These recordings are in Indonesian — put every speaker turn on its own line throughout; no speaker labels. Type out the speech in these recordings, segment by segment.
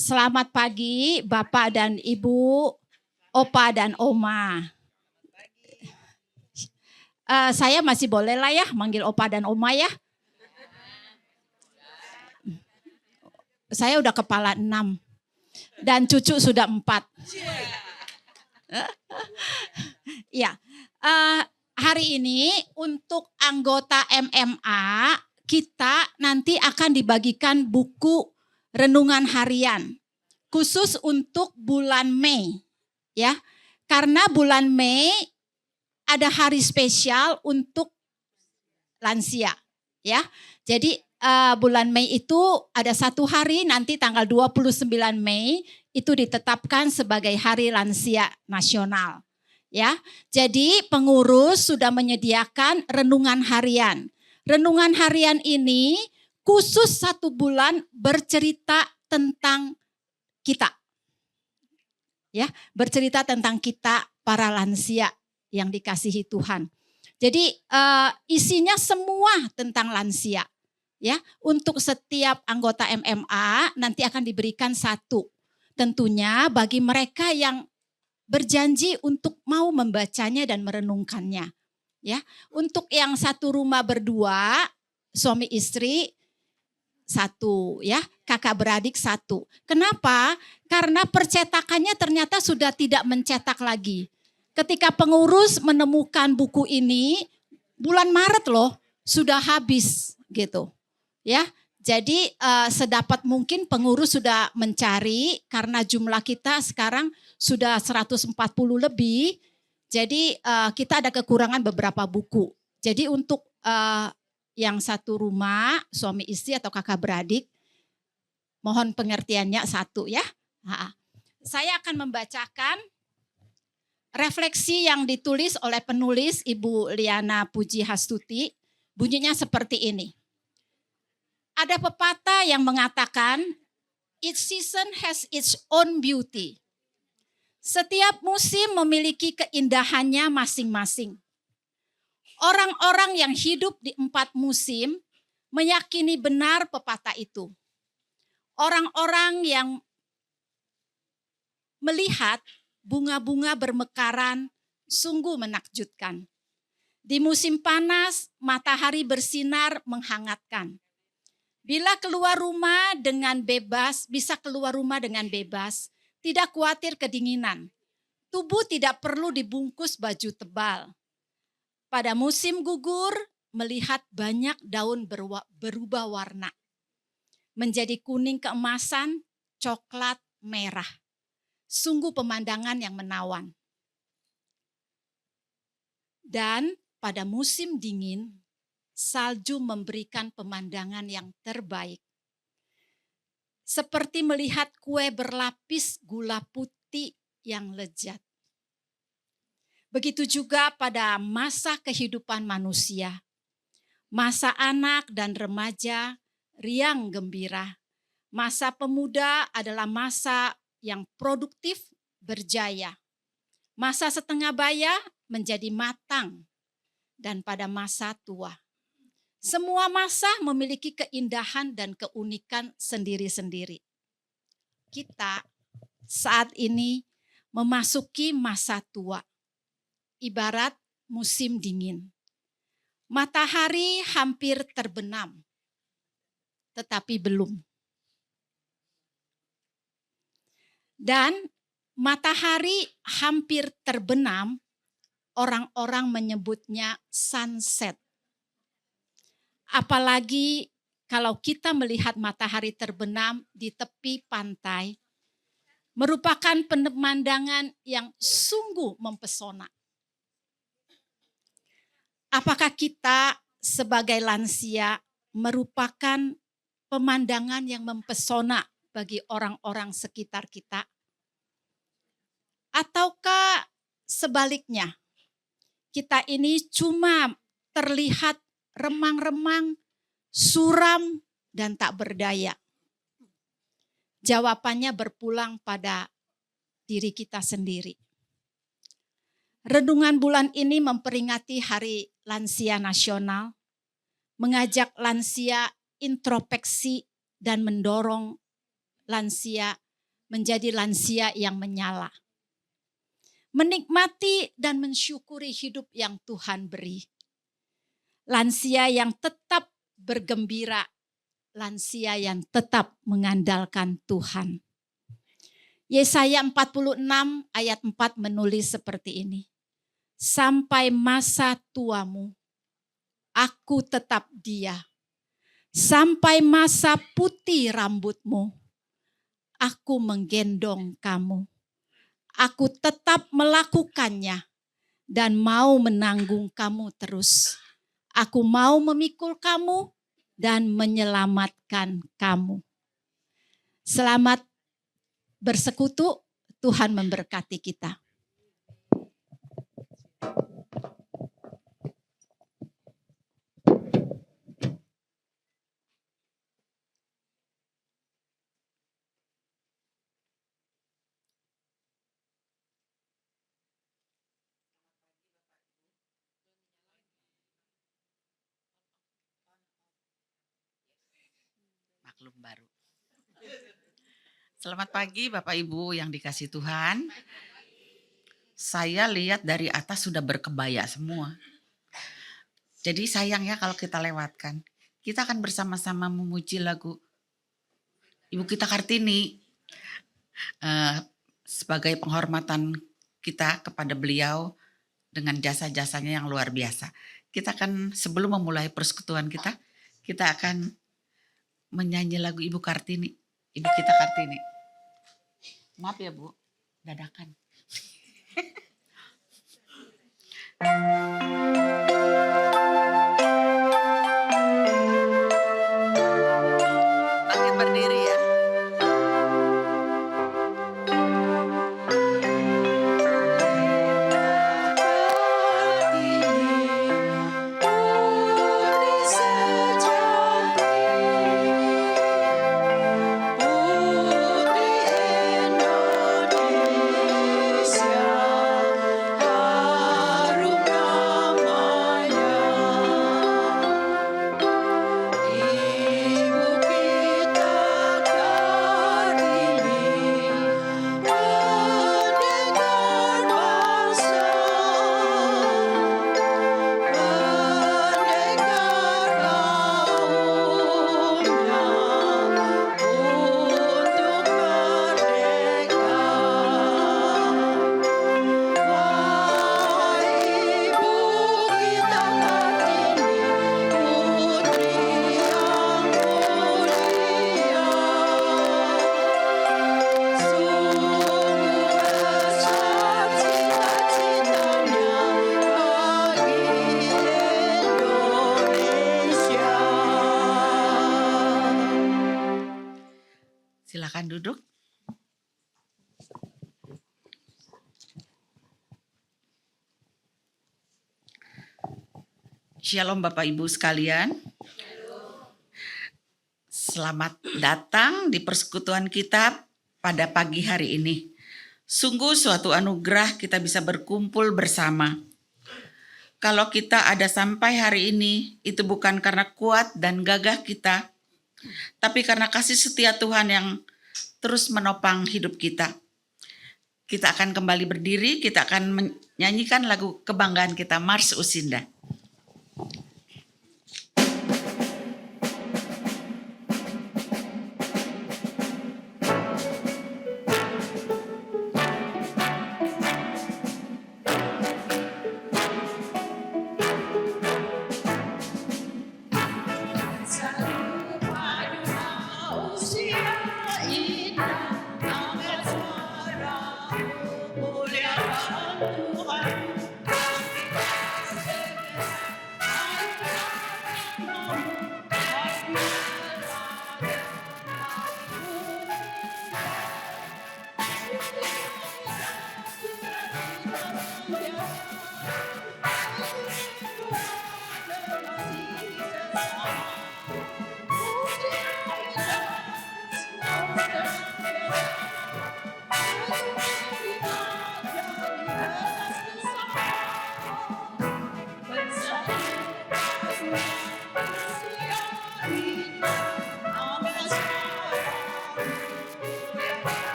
Selamat pagi Bapak dan Ibu, Opa dan Oma. Saya masih boleh lah ya manggil Opa dan Oma ya. Saya udah kepala 6 dan cucu sudah 4. Ya, hari ini untuk anggota MMA kita nanti akan dibagikan buku renungan harian khusus untuk bulan Mei, ya. Karena bulan Mei ada hari spesial untuk lansia, ya. Jadi bulan Mei itu ada satu hari nanti tanggal 29 Mei itu ditetapkan sebagai Hari Lansia Nasional. Ya, jadi pengurus sudah menyediakan renungan harian. Renungan harian ini khusus 1 bulan bercerita tentang kita. Ya, bercerita tentang kita para lansia yang dikasihi Tuhan. Jadi isinya semua tentang lansia. Ya, untuk setiap anggota MMA nanti akan diberikan 1. Tentunya bagi mereka yang berjanji untuk mau membacanya dan merenungkannya. Ya, untuk yang satu rumah berdua, suami istri 1, ya, kakak beradik 1. Kenapa? Karena percetakannya ternyata sudah tidak mencetak lagi. Ketika pengurus menemukan buku ini, bulan Maret loh, sudah habis gitu. Ya, jadi sedapat mungkin pengurus sudah mencari karena jumlah kita sekarang sudah 140 lebih. Jadi kita ada kekurangan beberapa buku. Jadi untuk yang satu rumah, suami istri atau kakak beradik, mohon pengertiannya 1 ya. Saya akan membacakan refleksi yang ditulis oleh penulis Ibu Liana Puji Hastuti. Bunyinya seperti ini. Ada pepatah yang mengatakan, each season has its own beauty. Setiap musim memiliki keindahannya masing-masing. Orang-orang yang hidup di 4 musim meyakini benar pepatah itu. Orang-orang yang melihat bunga-bunga bermekaran sungguh menakjubkan. Di musim panas, matahari bersinar menghangatkan. Bila keluar rumah dengan bebas, bisa keluar rumah dengan bebas, tidak khawatir kedinginan. Tubuh tidak perlu dibungkus baju tebal. Pada musim gugur, melihat banyak daun berubah warna. Menjadi kuning keemasan, coklat, merah. Sungguh pemandangan yang menawan. Dan pada musim dingin, salju memberikan pemandangan yang terbaik. Seperti melihat kue berlapis gula putih yang lezat. Begitu juga pada masa kehidupan manusia. Masa anak dan remaja riang gembira. Masa pemuda adalah masa yang produktif berjaya. Masa setengah baya menjadi matang. Dan pada masa tua. Semua masa memiliki keindahan dan keunikan sendiri-sendiri. Kita saat ini memasuki masa tua, ibarat musim dingin. Matahari hampir terbenam, tetapi belum. Dan matahari hampir terbenam, orang-orang menyebutnya sunset. Apalagi kalau kita melihat matahari terbenam di tepi pantai, merupakan pemandangan yang sungguh mempesona. Apakah kita sebagai lansia merupakan pemandangan yang mempesona bagi orang-orang sekitar kita? Ataukah sebaliknya, kita ini cuma terlihat remang-remang, suram, dan tak berdaya? Jawabannya berpulang pada diri kita sendiri. Renungan bulan ini memperingati Hari Lansia Nasional, mengajak lansia introspeksi dan mendorong lansia menjadi lansia yang menyala. Menikmati dan mensyukuri hidup yang Tuhan beri. Lansia yang tetap bergembira, lansia yang tetap mengandalkan Tuhan. Yesaya 46 ayat 4 menulis seperti ini. Sampai masa tuamu, aku tetap dia. Sampai masa putih rambutmu, aku menggendong kamu. Aku tetap melakukannya dan mau menanggung kamu terus. Aku mau memikul kamu dan menyelamatkan kamu. Selamat bersekutu, Tuhan memberkati kita.
Maklum baru. Selamat pagi Bapak Ibu yang dikasih Tuhan. Saya lihat dari atas sudah berkebaya semua. Jadi sayang ya kalau kita lewatkan. Kita akan bersama-sama memuji lagu Ibu kita Kartini. Sebagai penghormatan kita kepada beliau dengan jasa-jasanya yang luar biasa. Kita akan sebelum memulai persekutuan kita akan menyanyi lagu Ibu Kartini. Ibu kita Kartini. Maaf ya Bu, dadakan. Bangkit berdiri ya. Silakan duduk. Shalom Bapak Ibu sekalian. Selamat datang di persekutuan kita pada pagi hari ini. Sungguh suatu anugerah kita bisa berkumpul bersama. Kalau kita ada sampai hari ini, itu bukan karena kuat dan gagah kita, tapi karena kasih setia Tuhan yang terus menopang hidup kita. Kita akan kembali berdiri, kita akan menyanyikan lagu kebanggaan kita, Mars Usinda.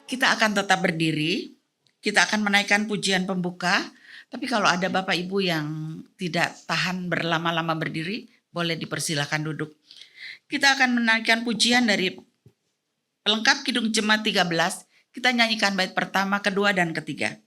Kita akan tetap berdiri, kita akan menaikkan pujian pembuka, tapi kalau ada Bapak Ibu yang tidak tahan berlama-lama berdiri, boleh dipersilakan duduk. Kita akan menaikkan pujian dari pelengkap Kidung Jemaat 13, kita nyanyikan bait pertama, kedua, dan ketiga.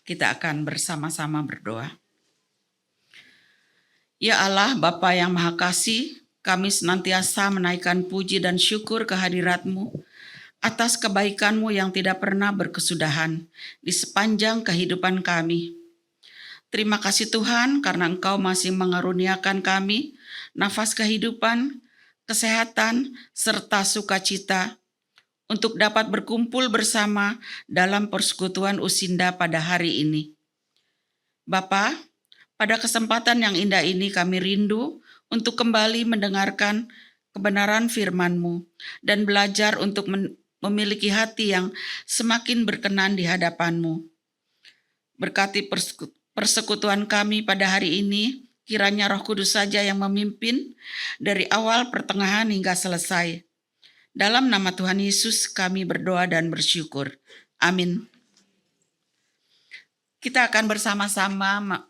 Kita akan bersama-sama berdoa. Ya Allah, Bapa yang Maha Kasih, kami senantiasa menaikkan puji dan syukur kehadirat-Mu atas kebaikan-Mu yang tidak pernah berkesudahan di sepanjang kehidupan kami. Terima kasih Tuhan karena Engkau masih mengaruniakan kami nafas kehidupan, kesehatan, serta sukacita untuk dapat berkumpul bersama dalam persekutuan Usinda pada hari ini. Bapa, pada kesempatan yang indah ini kami rindu untuk kembali mendengarkan kebenaran firman-Mu dan belajar untuk memiliki hati yang semakin berkenan di hadapan-Mu. Berkati persekutuan kami pada hari ini, kiranya Roh Kudus saja yang memimpin dari awal, pertengahan hingga selesai. Dalam nama Tuhan Yesus kami berdoa dan bersyukur. Amin. Kita akan bersama-sama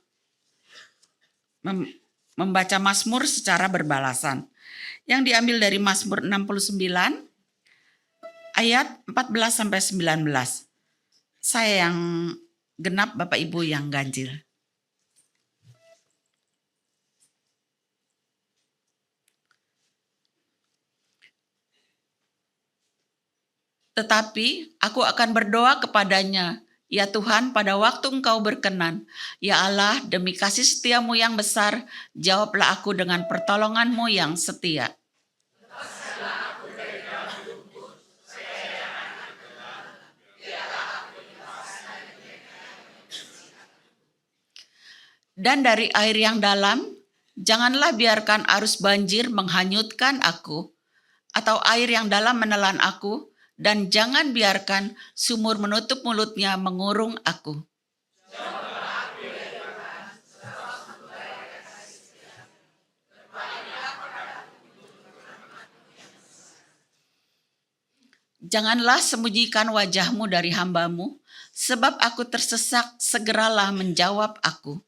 membaca Mazmur secara berbalasan. Yang diambil dari Mazmur 69 ayat 14-19. Saya yang genap, Bapak Ibu yang ganjil. Tetapi aku akan berdoa kepadanya, ya Tuhan, pada waktu Engkau berkenan. Ya Allah, demi kasih setia-Mu yang besar, jawablah aku dengan pertolongan-Mu yang setia. Dan dari air yang dalam, janganlah biarkan arus banjir menghanyutkan aku, atau air yang dalam menelan aku, dan jangan biarkan sumur menutup mulutnya mengurung aku. Janganlah sembunyikan wajahmu dari hamba-Mu, sebab aku tersesak, segeralah menjawab aku.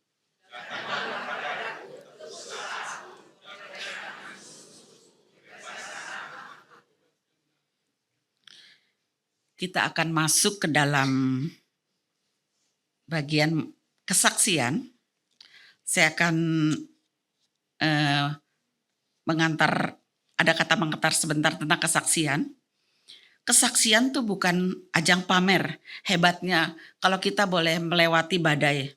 Kita akan masuk ke dalam bagian kesaksian. Saya akan ada kata mengantar sebentar tentang kesaksian. Kesaksian tuh bukan ajang pamer hebatnya kalau kita boleh melewati badai.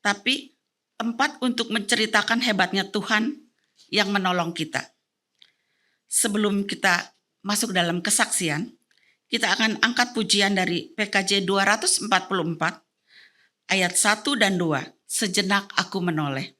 Tapi tempat untuk menceritakan hebatnya Tuhan yang menolong kita. Sebelum kita masuk dalam kesaksian, kita akan angkat pujian dari PKJ 244 ayat 1 dan 2. Sejenak aku menoleh.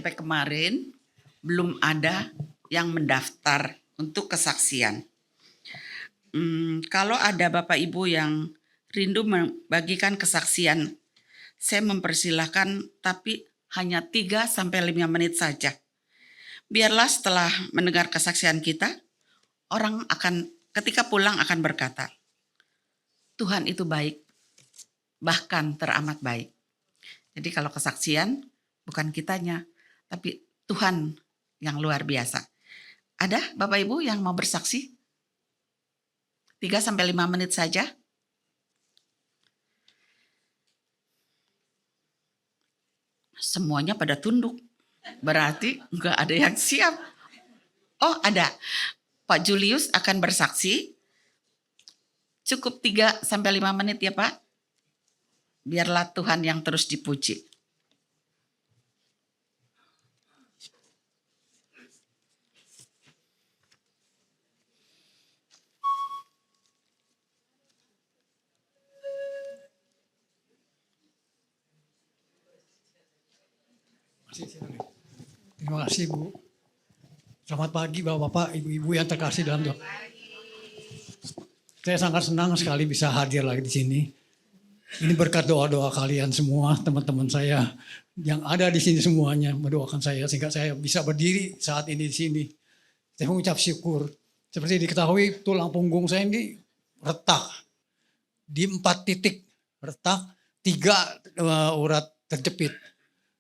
Kemarin belum ada yang mendaftar untuk kesaksian. Kalau ada Bapak Ibu yang rindu membagikan kesaksian, saya mempersilahkan, tapi hanya 3-5 menit saja. Biarlah setelah mendengar kesaksian kita, orang akan ketika pulang akan berkata, Tuhan itu baik, bahkan teramat baik. Jadi kalau kesaksian bukan kitanya, tapi Tuhan yang luar biasa. Ada Bapak Ibu yang mau bersaksi? 3-5 menit saja. Semuanya pada tunduk. Berarti enggak ada yang siap. Oh ada. Pak Julius akan bersaksi. Cukup 3-5 menit ya Pak. Biarlah Tuhan yang terus dipuji.
Terima kasih Bu. Selamat pagi Bapak-Bapak, Ibu-Ibu yang terkasih dalam Tuhan. Saya sangat senang sekali bisa hadir lagi di sini. Ini berkat doa-doa kalian semua, teman-teman saya yang ada di sini semuanya mendoakan saya sehingga saya bisa berdiri saat ini di sini. Saya mengucap syukur. Seperti diketahui tulang punggung saya ini retak di 4 titik retak, 3 urat terjepit.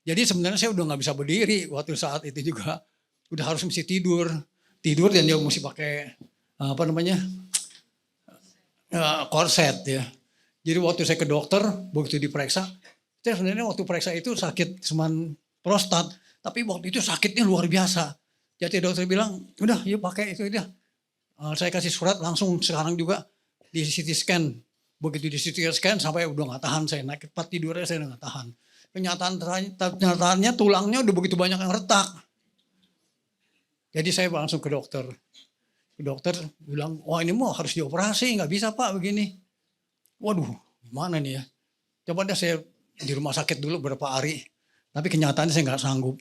Jadi sebenarnya saya udah nggak bisa berdiri waktu saat itu juga, udah harus mesti tidur dan dia mesti pakai korset ya. Jadi waktu saya ke dokter, begitu diperiksa, saya sebenarnya waktu periksa itu sakit cuman prostat, tapi waktu itu sakitnya luar biasa. Jadi dokter bilang, udah yuk pakai itu dia. Saya kasih surat langsung sekarang juga di CT scan. Begitu di CT scan sampai udah nggak tahan, saya naik tempat tidurnya saya udah nggak tahan. Kenyataannya tulangnya udah begitu banyak yang retak. Jadi saya langsung ke dokter. Ke dokter bilang, wah ini mau harus dioperasi, nggak bisa Pak begini. Waduh, gimana nih ya? Coba deh saya di rumah sakit dulu beberapa hari. Tapi kenyataannya saya nggak sanggup.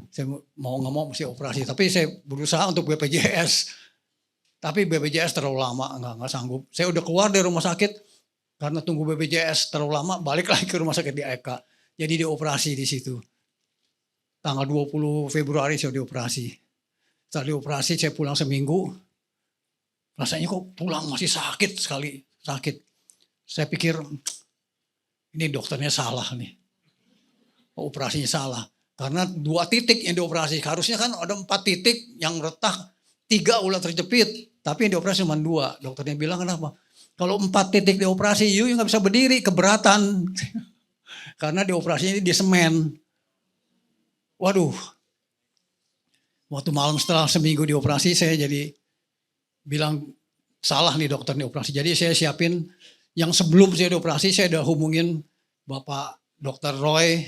Saya mau nggak mau mesti operasi. Tapi saya berusaha untuk BPJS. Tapi BPJS terlalu lama, nggak sanggup. Saya udah keluar dari rumah sakit, karena tunggu BPJS terlalu lama, balik lagi ke rumah sakit di Eka. Jadi dioperasi di situ. Tanggal 20 Februari saya dioperasi. Setelah dioperasi saya pulang seminggu, rasanya kok tulang masih sakit sekali, sakit. Saya pikir, ini dokternya salah nih. Operasinya salah. Karena 2 titik yang dioperasi, harusnya kan ada 4 titik yang retak, 3 udah terjepit. Tapi yang dioperasi cuma 2. Dokternya bilang kenapa? Kalau 4 titik dioperasi, you nggak bisa berdiri, keberatan. Karena dioperasinya di semen. Waduh. Waktu malam setelah seminggu dioperasi, saya jadi bilang salah nih dokter nih operasi. Jadi saya siapin yang sebelum saya dioperasi, saya udah hubungin Bapak Dokter Roy,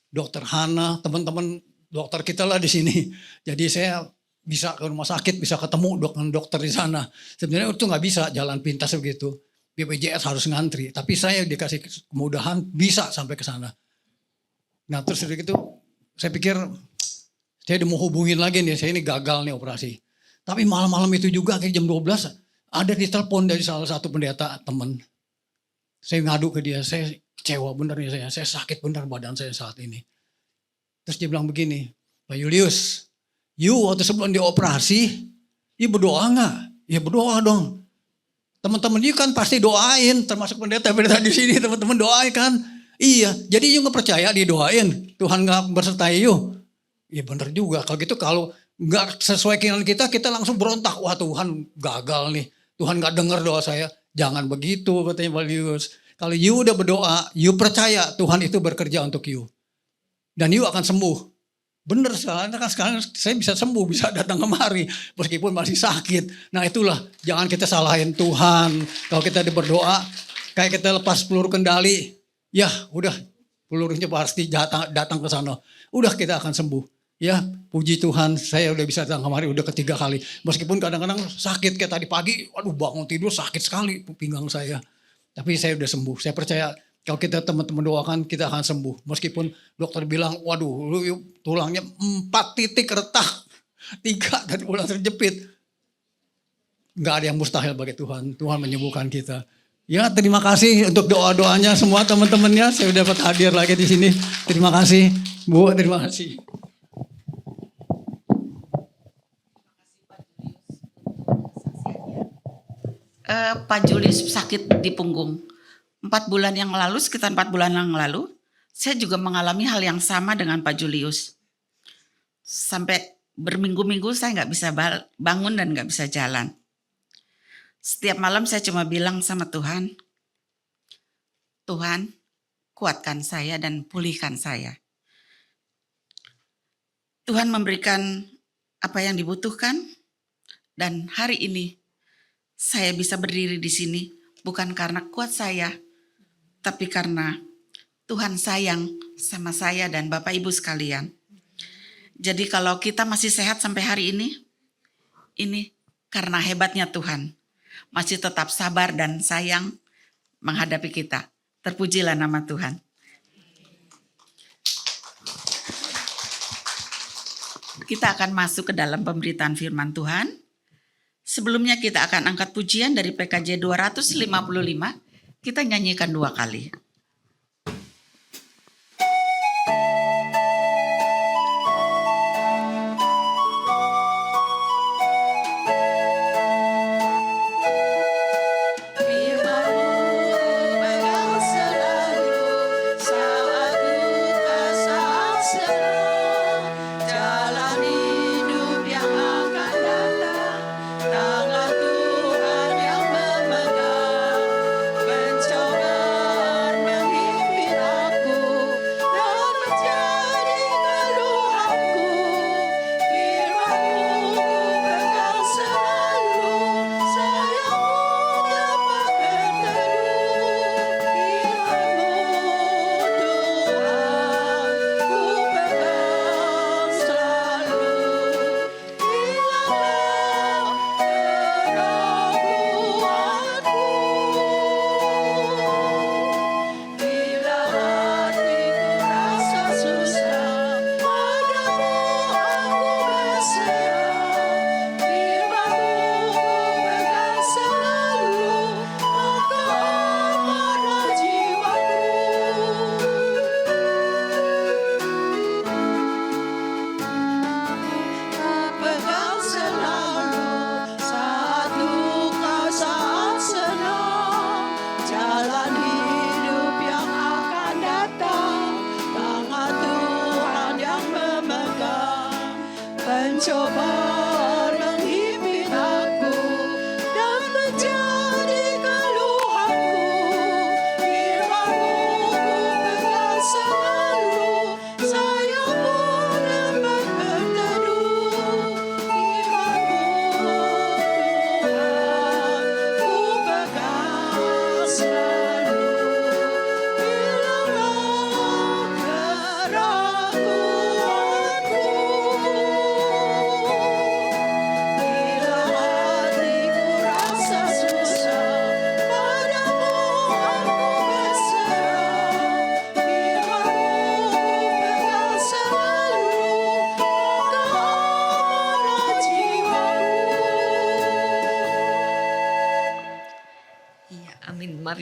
Dokter Hana, teman-teman dokter kita lah di sini. Jadi saya bisa ke rumah sakit, bisa ketemu dengan dokter di sana. Sebenarnya itu nggak bisa jalan pintas begitu. BPJS harus ngantri. Tapi saya dikasih kemudahan bisa sampai ke sana. Nah terus dari itu saya pikir saya udah mau hubungin lagi nih, saya ini gagal nih operasi. Tapi malam-malam itu juga kayak jam 12 ada ditelepon dari salah satu pendeta teman. Saya ngadu ke dia, saya kecewa bener nih saya sakit bener badan saya saat ini. Terus dia bilang begini, Pak Julius, you waktu sebelum dioperasi, you berdoa nggak? Ya berdoa dong. Teman-teman you kan pasti doain, termasuk pendeta-pendeta di sini teman-teman doain kan. Iya, jadi you nggak percaya didoain, Tuhan nggak bersertai you. Iya bener juga, kalau gitu kalau nggak sesuai keinginan kita langsung berontak. Wah Tuhan gagal nih, Tuhan nggak dengar doa saya. Jangan begitu katanya Pak Julius. Kalau you udah berdoa, you percaya Tuhan itu bekerja untuk you. Dan you akan sembuh. Bener sekarang saya bisa sembuh, bisa datang kemari meskipun masih sakit. Nah itulah, jangan kita salahin Tuhan. Kalau kita berdoa, kayak kita lepas peluru kendali, ya udah pelurunya pasti datang ke sana. Udah kita akan sembuh. Ya puji Tuhan, saya udah bisa datang kemari udah ketiga kali. Meskipun kadang-kadang sakit kayak tadi pagi, waduh bangun tidur sakit sekali pinggang saya. Tapi saya udah sembuh, saya percaya. Kalau kita teman-teman doakan kita akan sembuh. Meskipun dokter bilang waduh lu tulangnya 4 titik retak. 3 dan ulang terjepit. Gak ada yang mustahil bagi Tuhan. Tuhan menyembuhkan kita. Ya terima kasih untuk doa-doanya semua teman-temannya. Saya udah dapat hadir lagi di sini. Terima kasih Bu, terima kasih.
Pak Julius sakit di punggung. 4 bulan yang lalu, sekitar 4 bulan yang lalu, saya juga mengalami hal yang sama dengan Pak Julius. Sampai berminggu-minggu saya nggak bisa bangun dan nggak bisa jalan. Setiap malam saya cuma bilang sama Tuhan, Tuhan kuatkan saya dan pulihkan saya. Tuhan memberikan apa yang dibutuhkan dan hari ini saya bisa berdiri di sini bukan karena kuat saya, tapi karena Tuhan sayang sama saya dan Bapak Ibu sekalian. Jadi kalau kita masih sehat sampai hari ini karena hebatnya Tuhan. Masih tetap sabar dan sayang menghadapi kita. Terpujilah nama Tuhan. Kita akan masuk ke dalam pemberitaan firman Tuhan. Sebelumnya kita akan angkat pujian dari PKJ 255. Kita nyanyikan 2 kali.
Mencoba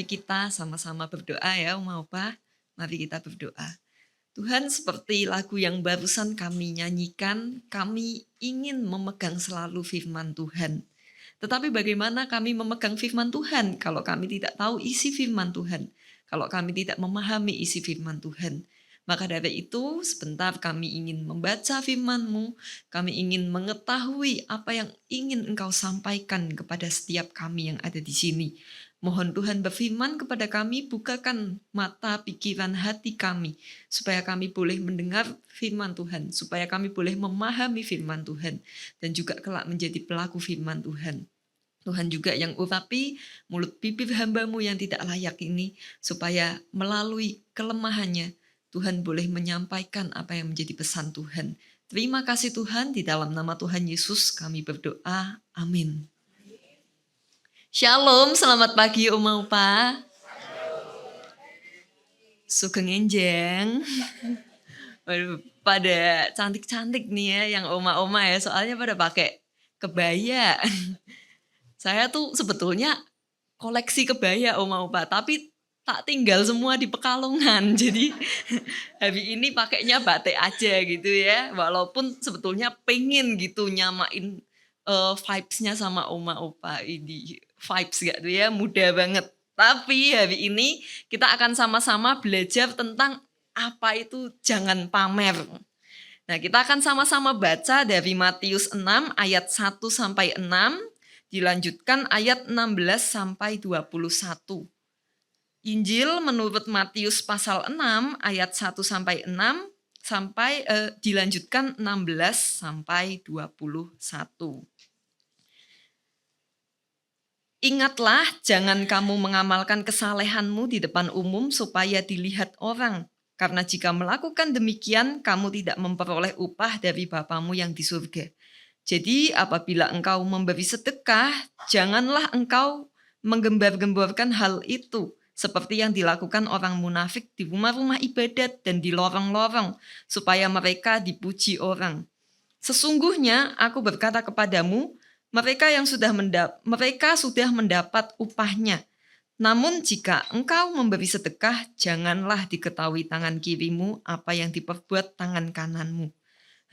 mari kita sama-sama berdoa ya Oma Opa. Mari kita berdoa. Tuhan, seperti lagu yang barusan kami nyanyikan, kami ingin memegang selalu firman Tuhan. Tetapi bagaimana kami memegang firman Tuhan kalau kami tidak tahu isi firman Tuhan? Kalau kami tidak memahami isi firman Tuhan? Maka dari itu sebentar kami ingin membaca firman-Mu, kami ingin mengetahui apa yang ingin Engkau sampaikan kepada setiap kami yang ada di sini. Mohon Tuhan berfirman kepada kami, bukakan mata pikiran hati kami, supaya kami boleh mendengar firman Tuhan, supaya kami boleh memahami firman Tuhan, dan juga kelak menjadi pelaku firman Tuhan. Tuhan juga yang urapi mulut bibir hamba-Mu yang tidak layak ini, supaya melalui kelemahannya, Tuhan boleh menyampaikan apa yang menjadi pesan Tuhan. Terima kasih Tuhan, di dalam nama Tuhan Yesus kami berdoa. Amin. Shalom, selamat pagi Oma Opa. Sugeng enjeng. Waduh, pada cantik-cantik nih ya yang oma-oma ya, soalnya pada pakai kebaya. Saya tuh sebetulnya koleksi kebaya Oma Opa, tapi tak tinggal semua di Pekalongan. Jadi hari ini pakainya batik aja gitu ya. Walaupun sebetulnya pengen gitu nyamain vibes-nya sama Oma Opa. Ini vibes gak tuh ya, muda banget. Tapi hari ini kita akan sama-sama belajar tentang apa itu jangan pamer. Nah, kita akan sama-sama baca dari Matius 6 ayat 1 sampai 6, dilanjutkan ayat 16 sampai 21. Injil menurut Matius pasal 6 ayat 1 sampai 6 sampai dilanjutkan 16 sampai 21. Ingatlah, jangan kamu mengamalkan kesalehanmu di depan umum supaya dilihat orang. Karena jika melakukan demikian, kamu tidak memperoleh upah dari Bapamu yang di surga. Jadi apabila engkau memberi sedekah, janganlah engkau menggembar-gemborkan hal itu, seperti yang dilakukan orang munafik di rumah-rumah ibadat dan di lorong-lorong, supaya mereka dipuji orang. Sesungguhnya aku berkata kepadamu, mereka sudah mendapat upahnya. Namun jika engkau memberi sedekah, janganlah diketahui tangan kirimu apa yang diperbuat tangan kananmu.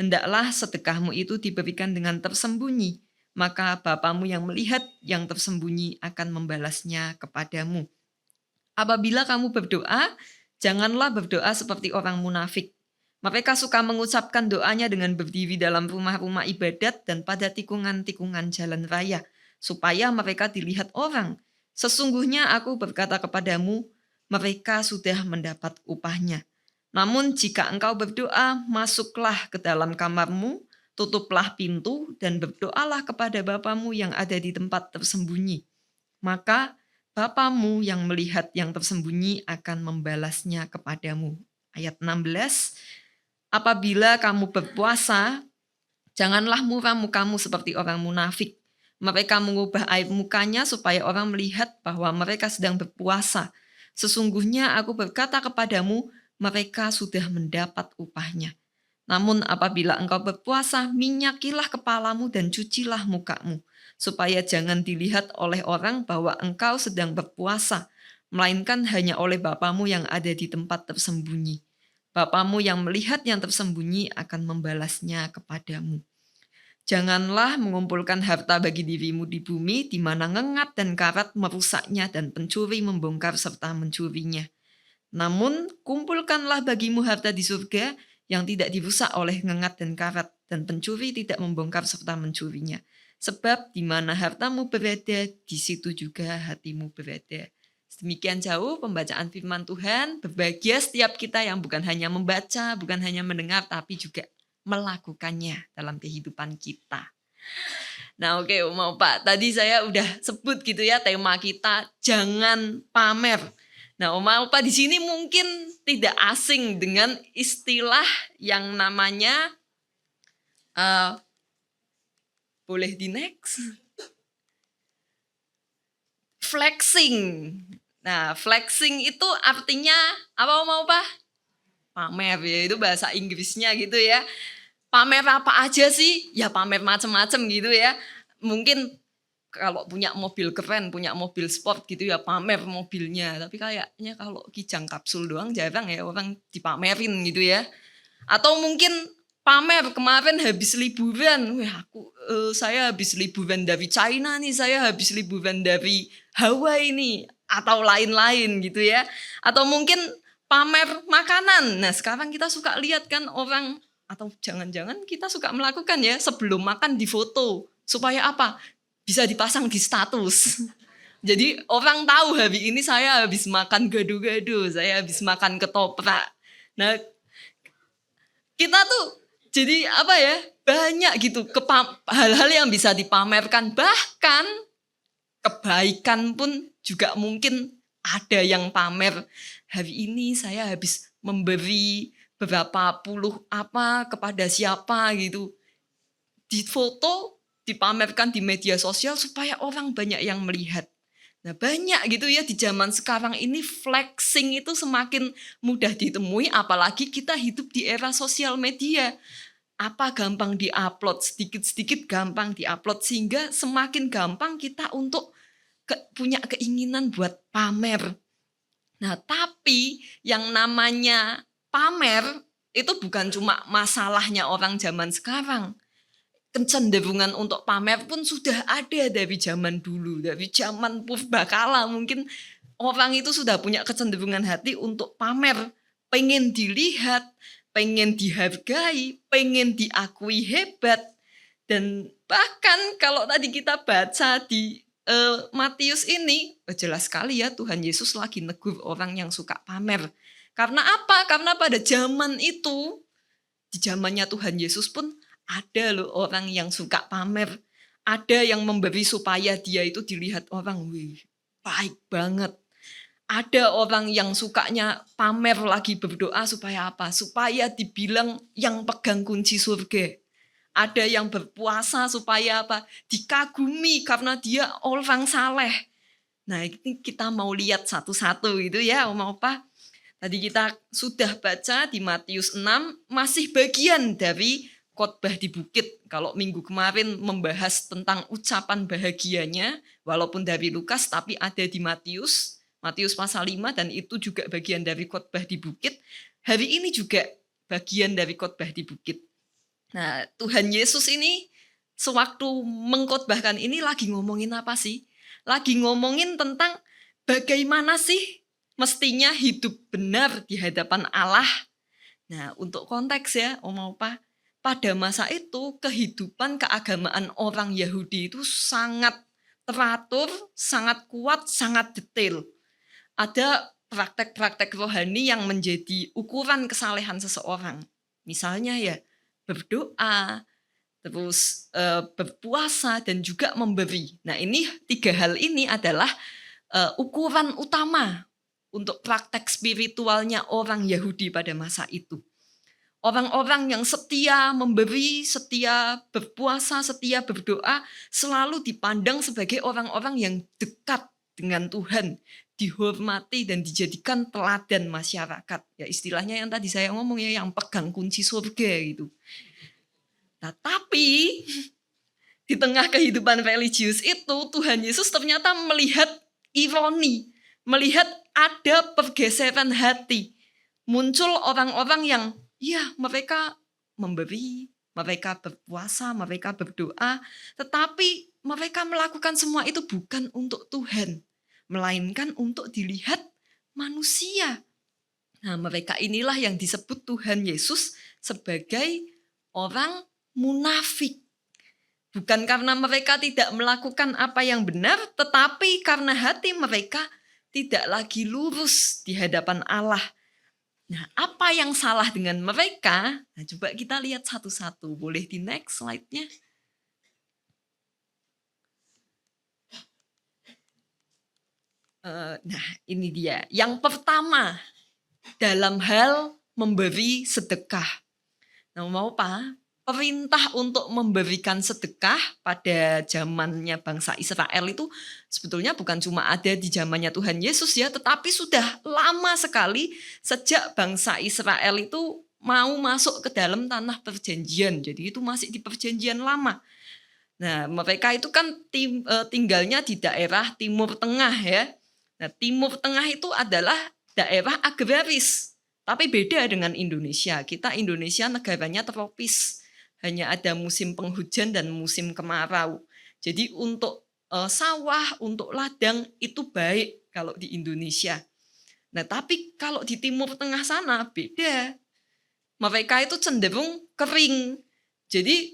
Hendaklah sedekahmu itu diberikan dengan tersembunyi, maka Bapamu yang melihat yang tersembunyi akan membalasnya kepadamu. Apabila kamu berdoa, janganlah berdoa seperti orang munafik. Mereka suka mengucapkan doanya dengan berdiri dalam rumah-rumah ibadat dan pada tikungan-tikungan jalan raya, supaya mereka dilihat orang. Sesungguhnya aku berkata kepadamu, mereka sudah mendapat upahnya. Namun jika engkau berdoa, masuklah ke dalam kamarmu, tutuplah pintu, dan berdoalah kepada Bapamu yang ada di tempat tersembunyi. Maka Bapamu yang melihat yang tersembunyi akan membalasnya kepadamu. Ayat 16, apabila kamu berpuasa, janganlah muram mukamu seperti orang munafik. Mereka mengubah air mukanya supaya orang melihat bahwa mereka sedang berpuasa. Sesungguhnya aku berkata kepadamu, mereka sudah mendapat upahnya. Namun apabila engkau berpuasa, minyakilah kepalamu dan cucilah mukamu, supaya jangan dilihat oleh orang bahwa engkau sedang berpuasa, melainkan hanya oleh Bapamu yang ada di tempat tersembunyi. Bapamu yang melihat yang tersembunyi akan membalasnya kepadamu. Janganlah mengumpulkan harta bagi dirimu di bumi, di mana ngengat dan karat merusaknya dan pencuri membongkar serta mencurinya. Namun kumpulkanlah bagimu harta di surga yang tidak dirusak oleh ngengat dan karat, dan pencuri tidak membongkar serta mencurinya. Sebab di mana hartamu berada, di situ juga hatimu berada. Demikian jauh pembacaan firman Tuhan. Berbahagia setiap kita yang bukan hanya membaca, bukan hanya mendengar, tapi juga melakukannya dalam kehidupan kita. Nah oke, Oma Opa, tadi saya udah sebut gitu ya tema kita jangan pamer. Nah Oma Opa di sini mungkin tidak asing dengan istilah yang namanya boleh di next? Flexing. Nah flexing itu artinya apa Oma Opa? Pamer ya, itu bahasa Inggrisnya gitu ya. Pamer apa aja sih? Ya pamer macam-macam gitu ya. Mungkin kalau punya mobil keren, punya mobil sport gitu ya pamer mobilnya. Tapi kayaknya kalau kijang kapsul doang jarang ya orang dipamerin gitu ya. Atau mungkin pamer kemarin habis liburan. Wah, saya habis liburan dari China nih, saya habis liburan dari Hawaii nih, atau lain-lain gitu ya. Atau mungkin pamer makanan. Nah, sekarang kita suka lihat kan orang, atau jangan-jangan kita suka melakukan ya, sebelum makan difoto. Supaya apa? Bisa dipasang di status. Jadi orang tahu hari ini saya habis makan gado-gado, saya habis makan ketoprak. Nah, kita tuh jadi apa ya, banyak gitu hal-hal yang bisa dipamerkan. Bahkan kebaikan pun juga mungkin ada yang pamer. Hari ini saya habis memberi beberapa puluh apa kepada siapa gitu. Di foto, dipamerkan di media sosial supaya orang banyak yang melihat. Nah, banyak gitu ya di zaman sekarang ini flexing itu semakin mudah ditemui, apalagi kita hidup di era sosial media. Apa gampang diupload, sedikit-sedikit gampang diupload, sehingga semakin gampang kita untuk punya keinginan buat pamer. Nah, tapi yang namanya pamer itu bukan cuma masalahnya orang zaman sekarang. Kecenderungan untuk pamer pun sudah ada dari zaman dulu, dari zaman purbakala. Mungkin orang itu sudah punya kecenderungan hati untuk pamer, pengen dilihat, pengen dihargai, pengen diakui hebat. Dan bahkan kalau tadi kita baca di Matius ini, jelas sekali ya Tuhan Yesus lagi negur orang yang suka pamer. Karena apa? Karena pada zaman itu, di zamannya Tuhan Yesus pun ada loh orang yang suka pamer. Ada yang memberi supaya dia itu dilihat orang, wih, baik banget. Ada orang yang sukanya pamer lagi berdoa supaya apa? Supaya dibilang yang pegang kunci surga. Ada yang berpuasa supaya apa? Dikagumi karena dia orang saleh. Nah, ini kita mau lihat satu-satu gitu ya, mau apa? Tadi kita sudah baca di Matius 6, masih bagian dari khotbah di bukit. Kalau minggu kemarin membahas tentang ucapan bahagianya, walaupun dari Lukas, tapi ada di Matius pasal 5, dan itu juga bagian dari khotbah di bukit. Hari ini juga bagian dari khotbah di bukit. Nah, Tuhan Yesus ini sewaktu mengkhotbahkan ini lagi ngomongin apa sih? Lagi ngomongin tentang bagaimana sih mestinya hidup benar di hadapan Allah. Nah, untuk konteks ya, Om Opa, pada masa itu kehidupan keagamaan orang Yahudi itu sangat teratur, sangat kuat, sangat detail. Ada praktek-praktek rohani yang menjadi ukuran kesalehan seseorang. Misalnya ya berdoa, terus berpuasa, dan juga memberi. Nah, ini 3 hal ini adalah ukuran utama untuk praktek spiritualnya orang Yahudi pada masa itu. Orang-orang yang setia memberi, setia berpuasa, setia berdoa, selalu dipandang sebagai orang-orang yang dekat dengan Tuhan, dihormati dan dijadikan teladan masyarakat. Ya, istilahnya yang tadi saya ngomong ya, yang pegang kunci surga gitu. Nah, tapi di tengah kehidupan religius itu, Tuhan Yesus ternyata melihat ironi, melihat ada pergeseran hati. Muncul orang-orang yang ya, mereka memberi, mereka berpuasa, mereka berdoa, tetapi mereka melakukan semua itu bukan untuk Tuhan, melainkan untuk dilihat manusia. Nah, mereka inilah yang disebut Tuhan Yesus sebagai orang munafik. Bukan karena mereka tidak melakukan apa yang benar, tetapi karena hati mereka tidak lagi lurus di hadapan Allah. Nah, apa yang salah dengan mereka? Nah, coba kita lihat satu-satu. Boleh di next slide-nya? Nah, ini dia. Yang pertama, dalam hal memberi sedekah. Nah, mau apa? Perintah untuk memberikan sedekah pada zamannya bangsa Israel itu sebetulnya bukan cuma ada di zamannya Tuhan Yesus ya, tetapi sudah lama sekali sejak bangsa Israel itu mau masuk ke dalam tanah perjanjian. Jadi itu masih di perjanjian lama. Nah, mereka itu kan tinggalnya di daerah Timur Tengah ya. Nah, Timur Tengah itu adalah daerah agraris. Tapi beda dengan Indonesia. Kita Indonesia negaranya tropis. Hanya ada musim penghujan dan musim kemarau. Jadi untuk sawah, untuk ladang itu baik kalau di Indonesia. Nah, tapi kalau di Timur Tengah sana beda. Mereka itu cenderung kering. Jadi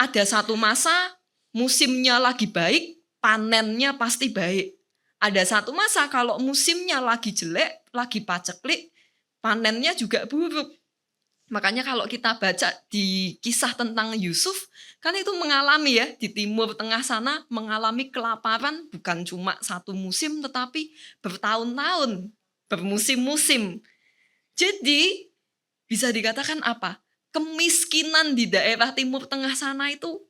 ada satu masa musimnya lagi baik, panennya pasti baik. Ada satu masa kalau musimnya lagi jelek, lagi paceklik, panennya juga buruk. Makanya kalau kita baca di kisah tentang Yusuf, kan itu mengalami ya, di Timur Tengah sana mengalami kelaparan bukan cuma satu musim, tetapi bertahun-tahun, bermusim-musim. Jadi bisa dikatakan apa? Kemiskinan di daerah Timur Tengah sana itu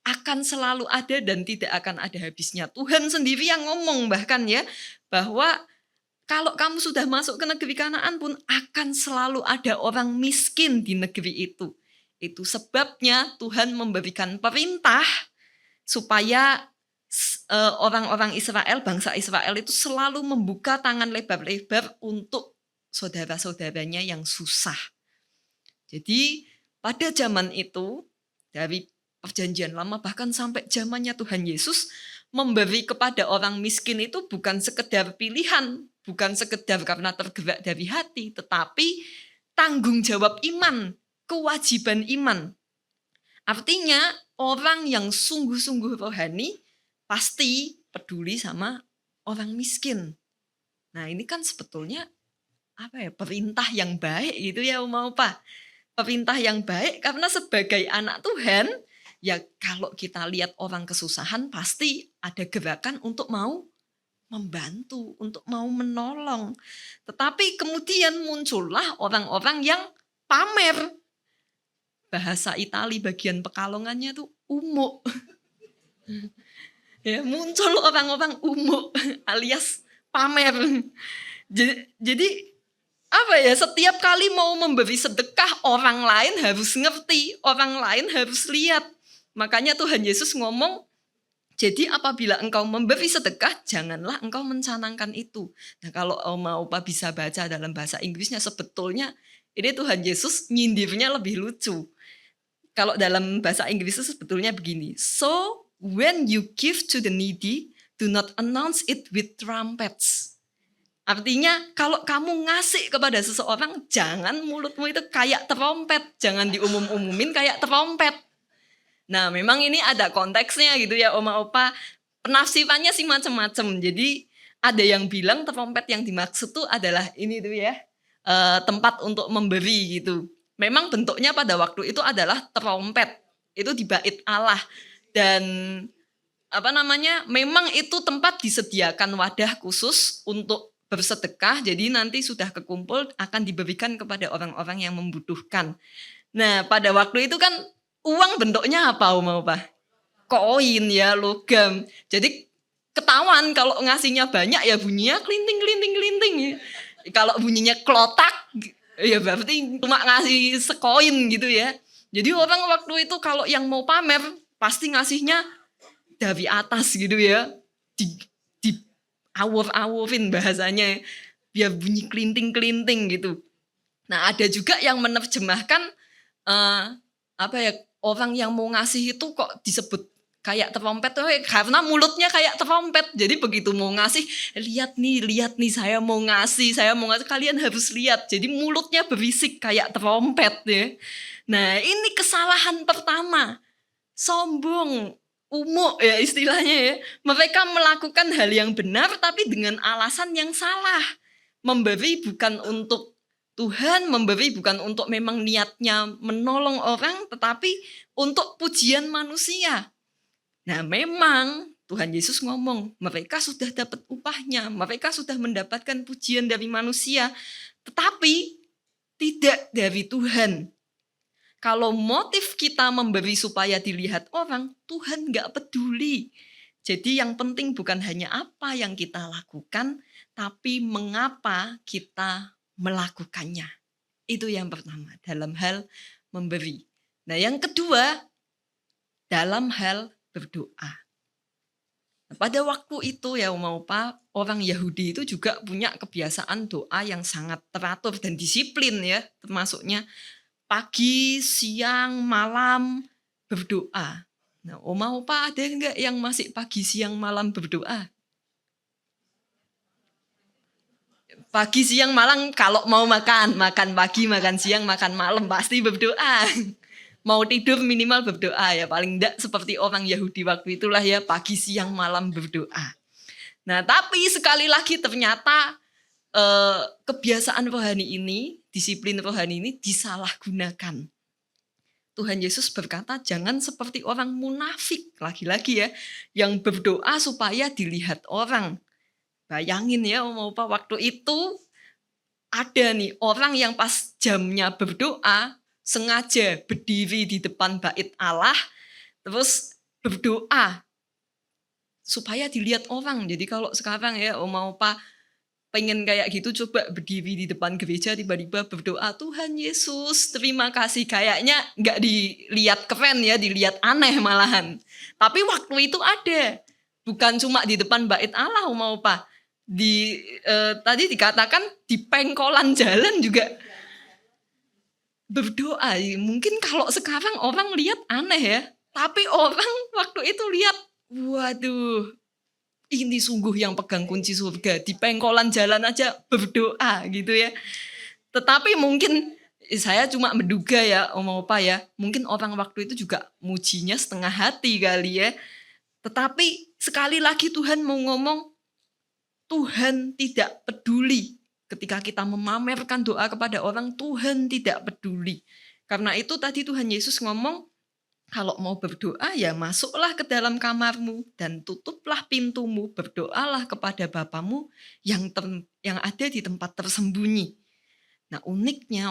akan selalu ada dan tidak akan ada habisnya. Tuhan sendiri yang ngomong bahkan ya, bahwa kalau kamu sudah masuk ke negeri Kanaan pun akan selalu ada orang miskin di negeri itu. Itu sebabnya Tuhan memberikan perintah supaya orang-orang Israel, bangsa Israel itu selalu membuka tangan lebar-lebar untuk saudara-saudaranya yang susah. Jadi pada zaman itu, dari Perjanjian Lama bahkan sampai zamannya Tuhan Yesus, memberi kepada orang miskin itu bukan sekedar pilihan, bukan sekedar karena tergerak dari hati, tetapi tanggung jawab iman, kewajiban iman. Artinya orang yang sungguh-sungguh rohani pasti peduli sama orang miskin. Nah, ini kan sebetulnya perintah yang baik gitu ya Opa. Perintah yang baik karena sebagai anak Tuhan, ya kalau kita lihat orang kesusahan pasti ada gerakan untuk mau membantu, untuk mau menolong. Tetapi kemudian muncullah orang-orang yang pamer. Bahasa Itali bagian Pekalongannya tuh umuk. Ya, muncul orang-orang umuk alias pamer. Jadi setiap kali mau memberi sedekah, orang lain harus ngerti, orang lain harus lihat. Makanya Tuhan Yesus ngomong, jadi apabila engkau memberi sedekah, janganlah engkau mencanangkan itu. Nah, kalau Opa bisa baca dalam bahasa Inggrisnya, sebetulnya ini Tuhan Yesus nyindirnya lebih lucu. Kalau dalam bahasa Inggris itu sebetulnya begini. So, when you give to the needy, do not announce it with trumpets. Artinya kalau kamu ngasih kepada seseorang, jangan mulutmu itu kayak terompet. Jangan diumum-umumin kayak terompet. Nah, memang ini ada konteksnya gitu ya Opa. Penafsirannya sih macam-macam. Jadi ada yang bilang terompet yang dimaksud tuh adalah ini tuh ya, tempat untuk memberi gitu. Memang bentuknya pada waktu itu adalah terompet. Itu di bait Allah. Dan memang itu tempat disediakan wadah khusus untuk bersedekah, jadi nanti sudah kekumpul akan diberikan kepada orang-orang yang membutuhkan. Nah, pada waktu itu kan uang bentuknya apa, Opa? Koin ya, logam. Jadi ketahuan kalau ngasihnya banyak ya bunyinya klinting. Kalau bunyinya klotak ya berarti cuma ngasih sekoin gitu ya. Jadi orang waktu itu kalau yang mau pamer pasti ngasihnya dari atas gitu ya. Awur-awurin bahasanya biar bunyi klinting gitu. Nah, ada juga yang menerjemahkan orang yang mau ngasih itu kok disebut kayak terompet karena mulutnya kayak terompet. Jadi begitu mau ngasih, lihat nih saya mau ngasih, kalian harus lihat. Jadi mulutnya berisik kayak terompet ya. Nah, ini kesalahan pertama. Sombong, umuk ya istilahnya ya. Mereka melakukan hal yang benar tapi dengan alasan yang salah. Memberi bukan untuk Tuhan, memberi bukan untuk memang niatnya menolong orang, tetapi untuk pujian manusia. Nah, memang Tuhan Yesus ngomong, mereka sudah dapat upahnya, mereka sudah mendapatkan pujian dari manusia, tetapi tidak dari Tuhan. Kalau motif kita memberi supaya dilihat orang, Tuhan gak peduli. Jadi yang penting bukan hanya apa yang kita lakukan, tapi mengapa kita melakukannya. Itu yang pertama, dalam hal memberi. Nah, yang kedua, dalam hal berdoa. Nah, pada waktu itu ya orang Yahudi itu juga punya kebiasaan doa yang sangat teratur dan disiplin ya, termasuknya pagi, siang, malam berdoa. Nah, ada enggak yang masih pagi, siang, malam berdoa? Pagi, siang, malam kalau mau makan pagi, makan siang, makan malam pasti berdoa. Mau tidur minimal berdoa ya, paling enggak seperti orang Yahudi waktu itulah ya, pagi, siang, malam berdoa. Nah, tapi sekali lagi ternyata kebiasaan rohani ini, disiplin rohani ini disalahgunakan. Tuhan Yesus berkata jangan seperti orang munafik, lagi-lagi ya, yang berdoa supaya dilihat orang. Bayangin ya waktu itu ada nih orang yang pas jamnya berdoa sengaja berdiri di depan bait Allah terus berdoa supaya dilihat orang. Jadi kalau sekarang ya pengen kayak gitu, coba berdiri di depan gereja tiba-tiba berdoa, Tuhan Yesus terima kasih, kayaknya nggak dilihat keren ya, dilihat aneh malahan. Tapi waktu itu ada, bukan cuma di depan bait Allah tadi dikatakan di pengkolan jalan juga berdoa. Mungkin kalau sekarang orang lihat aneh ya, tapi orang waktu itu lihat, waduh, ini sungguh yang pegang kunci surga, di pengkolan jalan aja berdoa gitu ya. Tetapi mungkin saya cuma menduga ya mungkin orang waktu itu juga mujinya setengah hati kali ya. Tetapi sekali lagi Tuhan mau ngomong, Tuhan tidak peduli ketika kita memamerkan doa kepada orang, Tuhan tidak peduli. Karena itu tadi Tuhan Yesus ngomong, kalau mau berdoa ya masuklah ke dalam kamarmu dan tutuplah pintumu, berdoalah kepada Bapamu yang ada di tempat tersembunyi. Nah uniknya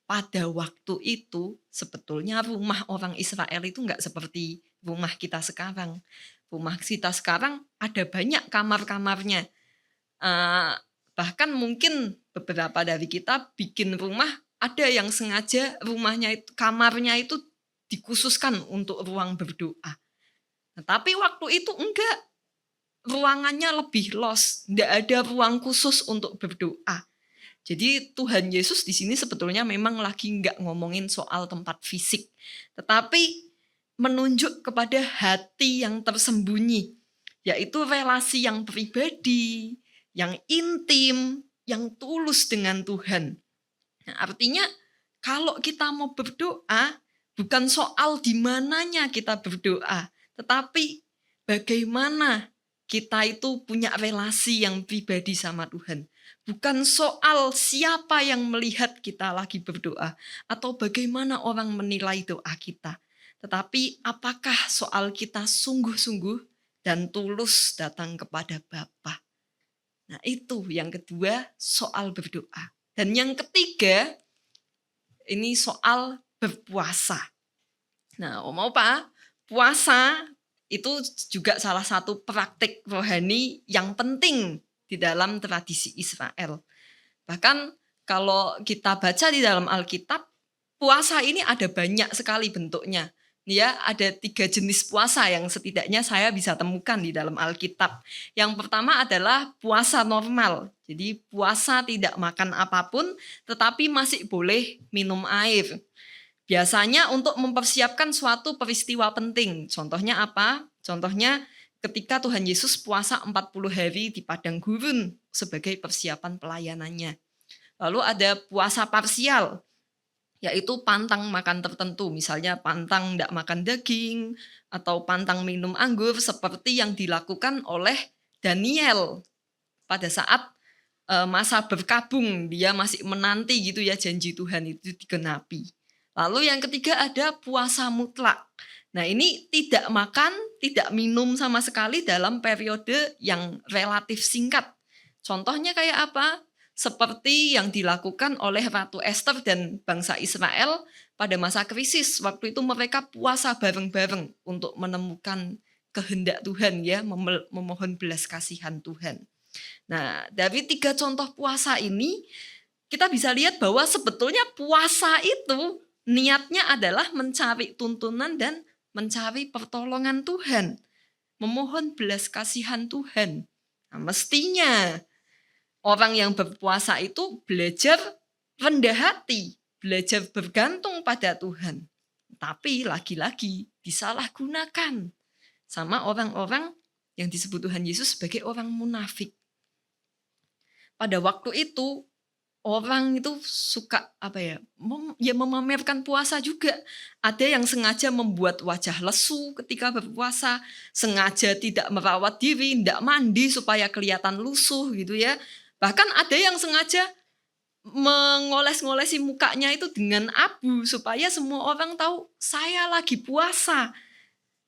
pada waktu itu sebetulnya rumah orang Israel itu enggak seperti rumah kita sekarang. Rumah kita sekarang ada banyak kamar-kamarnya. Bahkan mungkin beberapa dari kita bikin rumah, ada yang sengaja kamarnya itu dikhususkan untuk ruang berdoa. Nah, tapi waktu itu enggak, ruangannya lebih los, enggak ada ruang khusus untuk berdoa. Jadi Tuhan Yesus di sini sebetulnya memang lagi enggak ngomongin soal tempat fisik, tetapi menunjuk kepada hati yang tersembunyi, yaitu relasi yang pribadi, yang intim, yang tulus dengan Tuhan. Nah, artinya kalau kita mau berdoa, bukan soal di mananya kita berdoa, tetapi bagaimana kita itu punya relasi yang pribadi sama Tuhan. Bukan soal siapa yang melihat kita lagi berdoa, atau bagaimana orang menilai doa kita. Tetapi apakah soal kita sungguh-sungguh dan tulus datang kepada Bapa. Nah itu yang kedua, soal berdoa. Dan yang ketiga, ini soal berpuasa. Nah, puasa itu juga salah satu praktik rohani yang penting di dalam tradisi Israel. Bahkan kalau kita baca di dalam Alkitab, puasa ini ada banyak sekali bentuknya. Ya, ada 3 jenis puasa yang setidaknya saya bisa temukan di dalam Alkitab. Yang pertama adalah puasa normal. Jadi puasa tidak makan apapun, tetapi masih boleh minum air. Biasanya untuk mempersiapkan suatu peristiwa penting. Contohnya apa? Contohnya ketika Tuhan Yesus puasa 40 hari di padang gurun sebagai persiapan pelayanannya. Lalu ada puasa parsial, yaitu pantang makan tertentu, misalnya pantang tidak makan daging atau pantang minum anggur seperti yang dilakukan oleh Daniel pada saat masa berkabung, dia masih menanti gitu ya janji Tuhan itu digenapi. Lalu yang ketiga ada puasa mutlak. Nah ini tidak makan, tidak minum sama sekali dalam periode yang relatif singkat. Contohnya kayak apa? Seperti yang dilakukan oleh Ratu Esther dan bangsa Israel pada masa krisis. Waktu itu mereka puasa bareng-bareng untuk menemukan kehendak Tuhan ya, memohon belas kasihan Tuhan. Nah, dari 3 contoh puasa ini kita bisa lihat bahwa sebetulnya puasa itu niatnya adalah mencari tuntunan dan mencari pertolongan Tuhan, memohon belas kasihan Tuhan. Nah, mestinya orang yang berpuasa itu belajar rendah hati, belajar bergantung pada Tuhan. Tapi lagi-lagi disalahgunakan sama orang-orang yang disebut Tuhan Yesus sebagai orang munafik. Pada waktu itu orang itu suka memamerkan puasa juga. Ada yang sengaja membuat wajah lesu ketika berpuasa, sengaja tidak merawat diri, tidak mandi supaya kelihatan lusuh gitu ya. Bahkan ada yang sengaja mengoles-ngolesi mukanya itu dengan abu supaya semua orang tahu saya lagi puasa.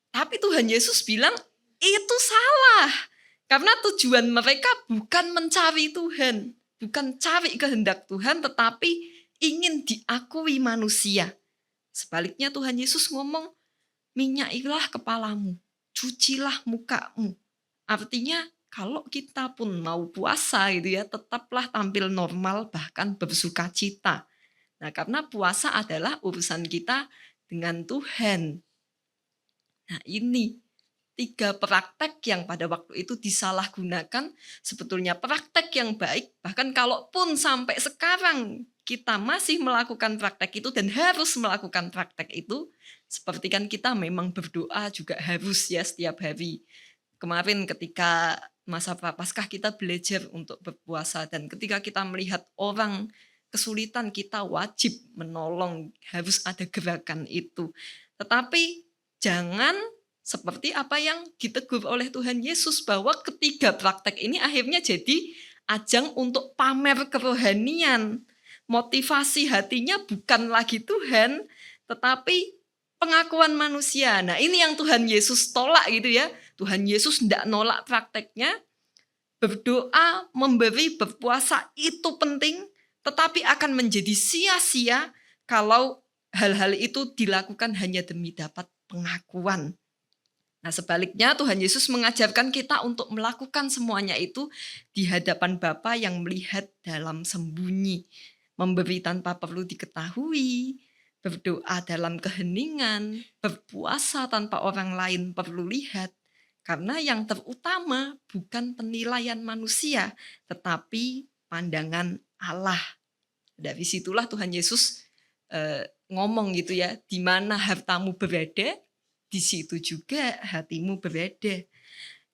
Tapi Tuhan Yesus bilang itu salah. Karena tujuan mereka bukan mencari Tuhan, bukan cari kehendak Tuhan, tetapi ingin diakui manusia. Sebaliknya Tuhan Yesus ngomong, minyakilah kepalamu, cucilah mukamu. Artinya kalau kita pun mau puasa gitu ya, tetaplah tampil normal bahkan bersukacita. Nah, karena puasa adalah urusan kita dengan Tuhan. Nah, ini 3 praktek yang pada waktu itu disalahgunakan, sebetulnya praktek yang baik, bahkan kalaupun sampai sekarang kita masih melakukan praktek itu dan harus melakukan praktek itu, seperti kan kita memang berdoa juga harus ya setiap hari. Kemarin ketika masa Prapaskah kita belajar untuk berpuasa, dan ketika kita melihat orang kesulitan kita wajib menolong, harus ada gerakan itu. Tetapi jangan seperti apa yang ditegur oleh Tuhan Yesus, bahwa ketiga praktek ini akhirnya jadi ajang untuk pamer kerohanian. Motivasi hatinya bukan lagi Tuhan, tetapi pengakuan manusia. Nah, ini yang Tuhan Yesus tolak gitu ya. Tuhan Yesus tidak nolak prakteknya. Berdoa, memberi, berpuasa itu penting, tetapi akan menjadi sia-sia kalau hal-hal itu dilakukan hanya demi dapat pengakuan. Nah, sebaliknya Tuhan Yesus mengajarkan kita untuk melakukan semuanya itu di hadapan Bapa yang melihat dalam sembunyi, memberi tanpa perlu diketahui, berdoa dalam keheningan, berpuasa tanpa orang lain perlu lihat. Karena yang terutama bukan penilaian manusia, tetapi pandangan Allah. Dari situlah Tuhan Yesus ngomong gitu ya, di mana hartamu berada, di situ juga hatimu berada.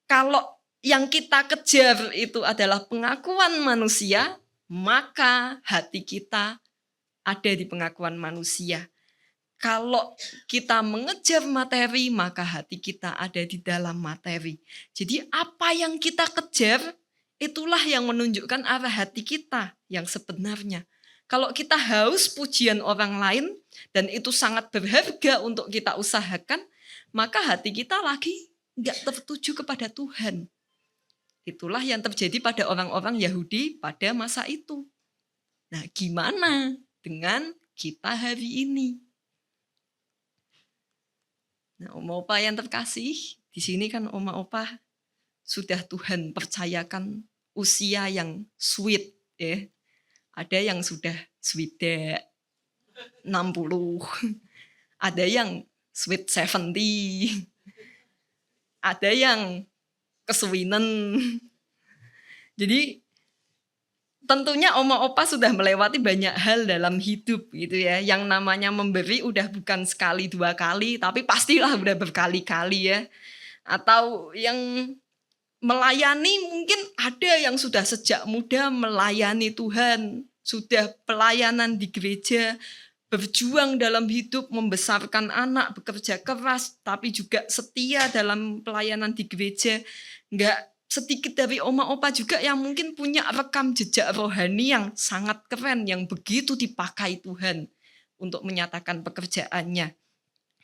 Kalau yang kita kejar itu adalah pengakuan manusia, maka hati kita ada di pengakuan manusia. Kalau kita mengejar materi, maka hati kita ada di dalam materi. Jadi apa yang kita kejar, itulah yang menunjukkan arah hati kita yang sebenarnya. Kalau kita haus pujian orang lain, dan itu sangat berharga untuk kita usahakan, maka hati kita lagi nggak tertuju kepada Tuhan. Itulah yang terjadi pada orang-orang Yahudi pada masa itu. Nah, gimana dengan kita hari ini? Nah, Oma Opa yang terkasih, di sini kan Oma Opa sudah Tuhan percayakan usia yang sweet ya. Ada yang sudah sweet 60, ada yang sweet 70, ada yang kesuwinen. Jadi tentunya Oma Opa sudah melewati banyak hal dalam hidup gitu ya. Yang namanya memberi udah bukan sekali 2 kali, tapi pastilah udah berkali-kali ya. Atau yang melayani, mungkin ada yang sudah sejak muda melayani Tuhan, sudah pelayanan di gereja, berjuang dalam hidup, membesarkan anak, bekerja keras, tapi juga setia dalam pelayanan di gereja. Enggak sedikit dari Oma Opa juga yang mungkin punya rekam jejak rohani yang sangat keren, yang begitu dipakai Tuhan untuk menyatakan pekerjaannya.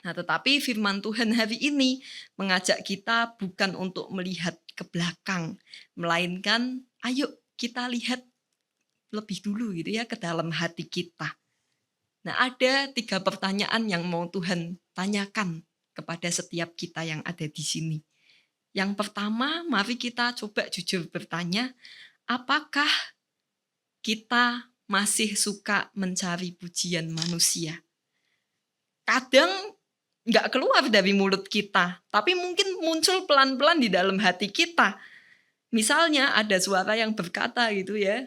Nah, tetapi firman Tuhan hari ini mengajak kita bukan untuk melihat ke belakang, melainkan ayo kita lihat lebih dulu gitu ya ke dalam hati kita. Nah, ada 3 pertanyaan yang mau Tuhan tanyakan kepada setiap kita yang ada di sini. Yang pertama, mari kita coba jujur bertanya, apakah kita masih suka mencari pujian manusia? Kadang nggak keluar dari mulut kita, tapi mungkin muncul pelan-pelan di dalam hati kita. Misalnya ada suara yang berkata gitu ya,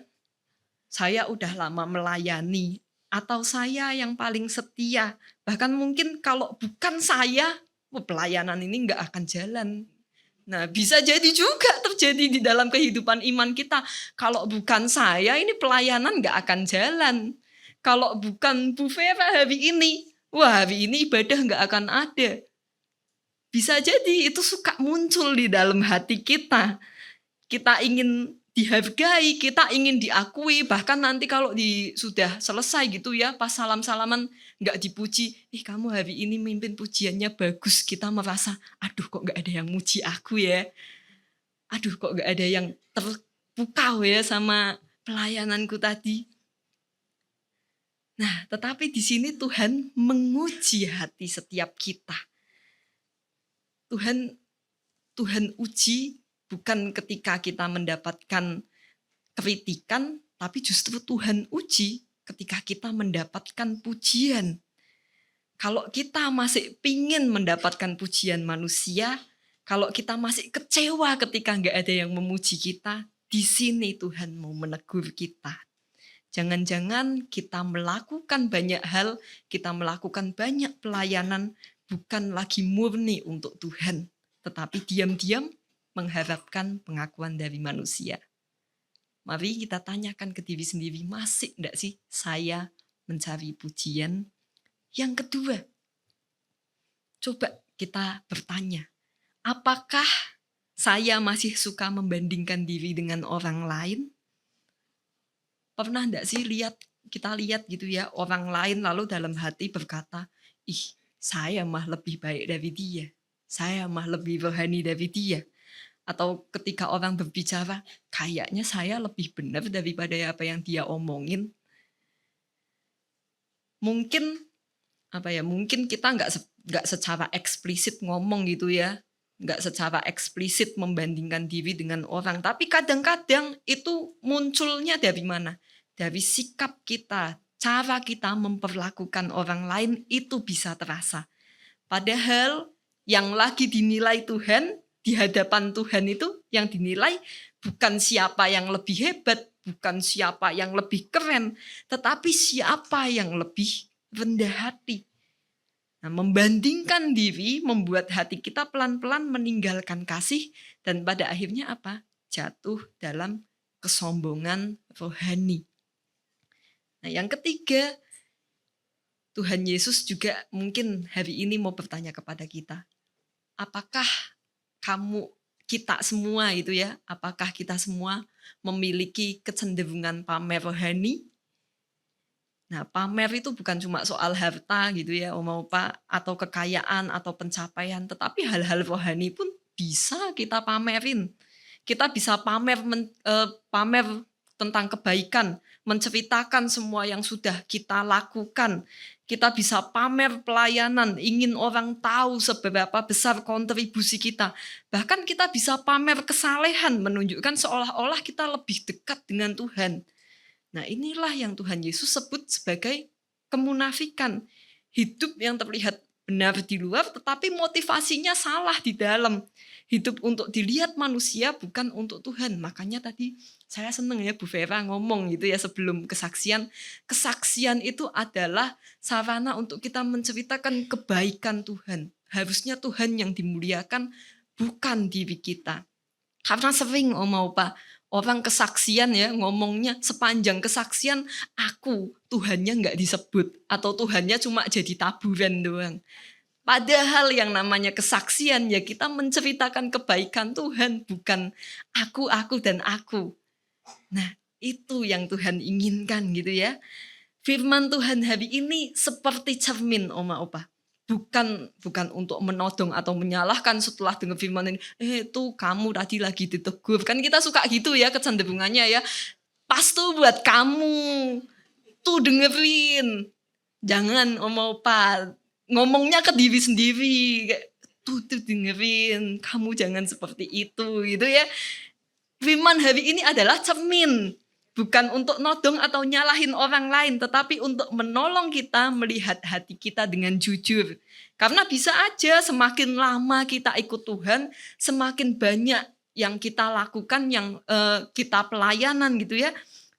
saya udah lama melayani, atau saya yang paling setia. Bahkan mungkin kalau bukan saya, pelayanan ini nggak akan jalan. Nah, bisa jadi juga terjadi di dalam kehidupan iman kita. Kalau bukan saya, ini pelayanan nggak akan jalan. Kalau bukan Bu Vera hari ini, wah hari ini ibadah nggak akan ada. Bisa jadi itu suka muncul di dalam hati kita. Kita ingin dihargai, kita ingin diakui. Bahkan nanti kalau sudah selesai gitu ya, pas salam-salaman nggak dipuji. Kamu hari ini mimpin pujiannya bagus. Kita merasa, aduh kok nggak ada yang muji aku ya. Aduh kok nggak ada yang terpukau ya sama pelayananku tadi. Nah, tetapi di sini Tuhan menguji hati setiap kita. Tuhan uji bukan ketika kita mendapatkan kritikan, tapi justru Tuhan uji ketika kita mendapatkan pujian. Kalau kita masih pingin mendapatkan pujian manusia, kalau kita masih kecewa ketika nggak ada yang memuji kita, di sini Tuhan mau menegur kita. Jangan-jangan kita melakukan banyak hal, kita melakukan banyak pelayanan, bukan lagi murni untuk Tuhan, tetapi diam-diam mengharapkan pengakuan dari manusia. Mari kita tanyakan ke diri sendiri, masih enggak sih saya mencari pujian? Yang kedua, coba kita bertanya, apakah saya masih suka membandingkan diri dengan orang lain? Pernah enggak sih kita lihat gitu ya, orang lain lalu dalam hati berkata, saya mah lebih baik dari dia, saya mah lebih rohani dari dia. Atau ketika orang berbicara, kayaknya saya lebih benar daripada apa yang dia omongin. Mungkin kita nggak secara eksplisit ngomong gitu ya, nggak secara eksplisit membandingkan diri dengan orang, tapi kadang-kadang itu munculnya dari mana? Dari sikap kita, cara kita memperlakukan orang lain itu bisa terasa. Padahal yang lagi dinilai Tuhan, di hadapan Tuhan itu yang dinilai bukan siapa yang lebih hebat, bukan siapa yang lebih keren, tetapi siapa yang lebih rendah hati. Nah, membandingkan diri membuat hati kita pelan-pelan meninggalkan kasih dan pada akhirnya apa? Jatuh dalam kesombongan rohani. Nah, yang ketiga, Tuhan Yesus juga mungkin hari ini mau bertanya kepada kita. Apakah kita semua itu ya, apakah kita semua memiliki kecenderungan pamer rohani? Nah, pamer itu bukan cuma soal harta gitu ya, Oma-opa, atau kekayaan atau pencapaian, tetapi hal-hal rohani pun bisa kita pamerin. Kita bisa pamer tentang kebaikan, menceritakan semua yang sudah kita lakukan. Kita bisa pamer pelayanan, ingin orang tahu seberapa besar kontribusi kita. Bahkan kita bisa pamer kesalehan, menunjukkan seolah-olah kita lebih dekat dengan Tuhan. Nah, inilah yang Tuhan Yesus sebut sebagai kemunafikan. Hidup yang terlihat benar di luar, tetapi motivasinya salah di dalam. Hidup untuk dilihat manusia, bukan untuk Tuhan. Makanya tadi saya senang ya Bu Vera ngomong gitu ya sebelum kesaksian. Kesaksian itu adalah sarana untuk kita menceritakan kebaikan Tuhan. Harusnya Tuhan yang dimuliakan, bukan diri kita. Karena sering Oma-opa, orang kesaksian ya ngomongnya sepanjang kesaksian aku, Tuhannya nggak disebut. Atau Tuhannya cuma jadi taburan doang. Padahal yang namanya kesaksian ya kita menceritakan kebaikan Tuhan, bukan aku, dan aku. Nah, itu yang Tuhan inginkan gitu ya. Firman Tuhan hari ini seperti cermin Oma-opa. Bukan untuk menodong atau menyalahkan setelah dengar firman ini. Tuh kamu tadi lagi ditegur. Kan kita suka gitu ya kecenderungannya ya. Pas tuh buat kamu. Tuh dengerin. Jangan Oma-opa. Ngomongnya ke diri sendiri. Tuh dengerin. Kamu jangan seperti itu gitu ya. Firman hari ini adalah cermin. bukan untuk nodong atau nyalahin orang lain, tetapi untuk menolong kita melihat hati kita dengan jujur. Karena bisa aja semakin lama kita ikut Tuhan, semakin banyak yang kita lakukan, yang kita pelayanan gitu ya,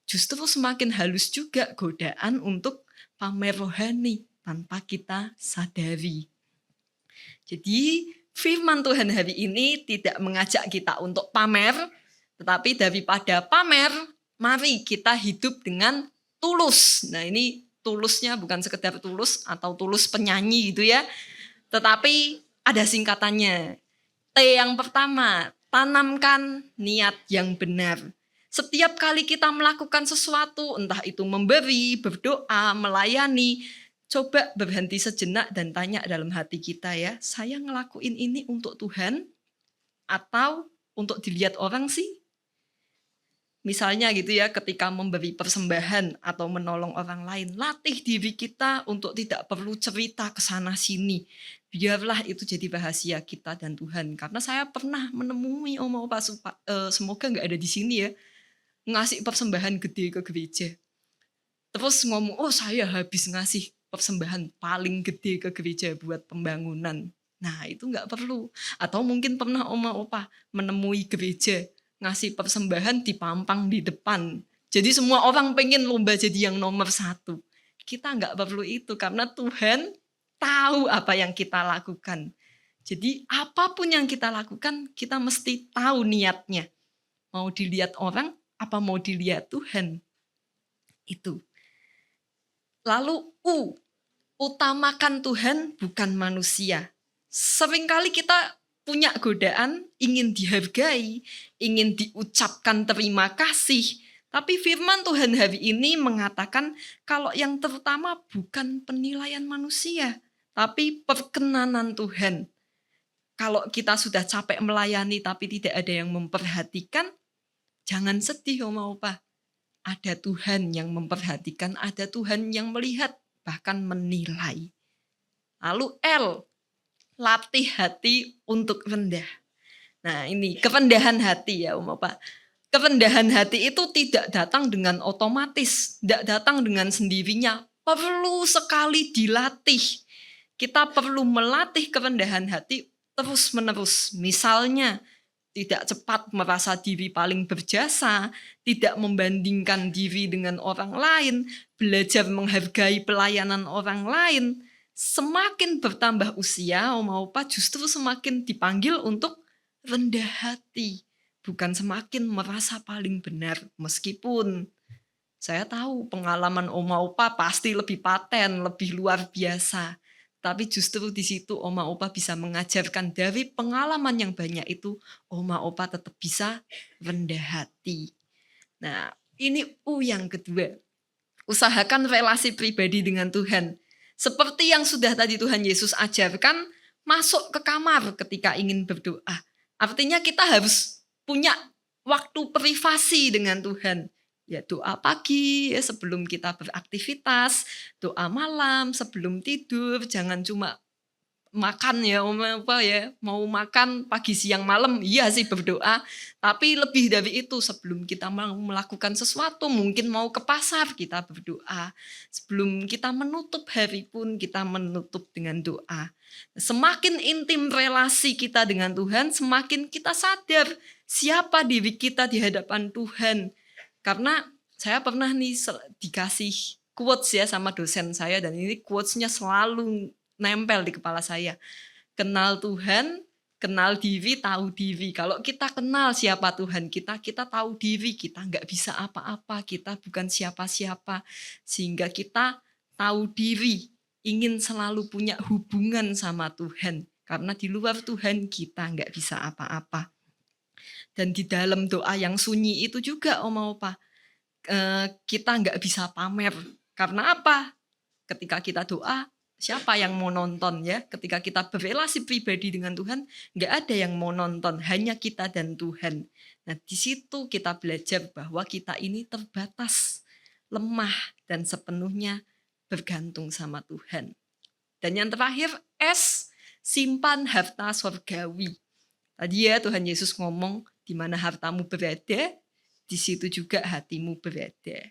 justru semakin halus juga godaan untuk pamer rohani tanpa kita sadari. Jadi firman Tuhan hari ini tidak mengajak kita untuk pamer, tetapi daripada pamer, mari kita hidup dengan tulus. Nah ini tulusnya bukan sekedar tulus atau tulus penyanyi gitu ya, tetapi ada singkatannya. T yang pertama, tanamkan niat yang benar. Setiap kali kita melakukan sesuatu, entah itu memberi, berdoa, melayani, coba berhenti sejenak dan tanya dalam hati kita ya, saya ngelakuin ini untuk Tuhan atau untuk dilihat orang sih? Misalnya gitu ya, ketika memberi persembahan atau menolong orang lain, latih diri kita untuk tidak perlu cerita ke sana sini. Biarlah itu jadi rahasia kita dan Tuhan. Karena saya pernah menemui Om Opa, semoga nggak ada di sini ya, ngasih persembahan gede ke gereja. Terus ngomong, oh saya habis ngasih persembahan paling gede ke gereja buat pembangunan. Nah itu nggak perlu. Atau mungkin pernah Om Opa menemui gereja, ngasih persembahan dipampang di depan. Jadi semua orang pengen lomba jadi yang nomor 1. Kita nggak perlu itu karena Tuhan tahu apa yang kita lakukan. Jadi apapun yang kita lakukan, kita mesti tahu niatnya. Mau dilihat orang, apa mau dilihat Tuhan. Itu. Lalu utamakan Tuhan bukan manusia. Seringkali kita punya godaan, ingin dihargai, ingin diucapkan terima kasih. Tapi firman Tuhan hari ini mengatakan kalau yang terutama bukan penilaian manusia, tapi perkenanan Tuhan. Kalau kita sudah capek melayani tapi tidak ada yang memperhatikan, jangan sedih Oma Opa. Ada Tuhan yang memperhatikan, ada Tuhan yang melihat, bahkan menilai. Lalu latih hati untuk rendah. Nah ini kerendahan hati ya Om Opa. Kerendahan hati itu tidak datang dengan otomatis, tidak datang dengan sendirinya. Perlu sekali dilatih. Kita perlu melatih kerendahan hati terus menerus. Misalnya tidak cepat merasa diri paling berjasa, tidak membandingkan diri dengan orang lain, belajar menghargai pelayanan orang lain. Semakin bertambah usia, Oma Opa justru semakin dipanggil untuk rendah hati. Bukan semakin merasa paling benar. Meskipun saya tahu pengalaman Oma Opa pasti lebih paten, lebih luar biasa. Tapi justru di situ Oma Opa bisa mengajarkan dari pengalaman yang banyak itu, Oma Opa tetap bisa rendah hati. Nah ini yang kedua. Usahakan relasi pribadi dengan Tuhan. Seperti yang sudah tadi Tuhan Yesus ajarkan, masuk ke kamar ketika ingin berdoa. Artinya kita harus punya waktu privasi dengan Tuhan. Ya doa pagi ya, sebelum kita beraktivitas, doa malam sebelum tidur, jangan cuma makan ya Oma ya, mau makan pagi siang malam, iya sih berdoa, tapi lebih dari itu sebelum kita mau melakukan sesuatu, mungkin mau ke pasar kita berdoa, sebelum kita menutup hari pun kita menutup dengan doa. Semakin intim relasi kita dengan Tuhan, semakin kita sadar siapa diri kita di hadapan Tuhan. Karena saya pernah nih dikasih quotes ya sama dosen saya, dan ini quotesnya selalu nempel di kepala saya. Kenal Tuhan, kenal diri, tahu diri. Kalau kita kenal siapa Tuhan kita, kita tahu diri, kita nggak bisa apa-apa, kita bukan siapa-siapa. Sehingga kita tahu diri, ingin selalu punya hubungan sama Tuhan. Karena di luar Tuhan kita nggak bisa apa-apa. Dan di dalam doa yang sunyi itu juga Oma Opa, kita nggak bisa pamer. Karena apa? Ketika kita doa, siapa yang mau nonton ya? Ketika kita berrelasi pribadi dengan Tuhan, nggak ada yang mau nonton, hanya kita dan Tuhan. Nah di situ kita belajar bahwa kita ini terbatas, lemah, dan sepenuhnya bergantung sama Tuhan. Dan yang terakhir, simpan harta surgawi. Tadi ya Tuhan Yesus ngomong, di mana hartamu berada, di situ juga hatimu berada.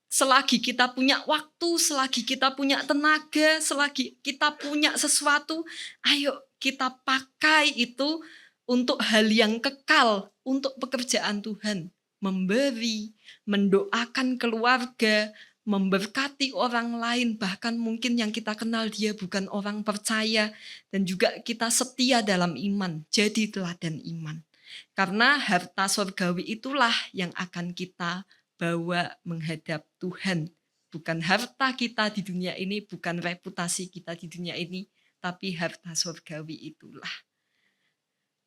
Selagi kita punya waktu, selagi kita punya tenaga, selagi kita punya sesuatu, ayo kita pakai itu untuk hal yang kekal, untuk pekerjaan Tuhan. Memberi, mendoakan keluarga, memberkati orang lain, bahkan mungkin yang kita kenal dia bukan orang percaya, dan juga kita setia dalam iman, jadi teladan iman. Karena harta surgawi itulah yang akan kita bawa menghadap Tuhan. Bukan harta kita di dunia ini, bukan reputasi kita di dunia ini, tapi harta surgawi itulah.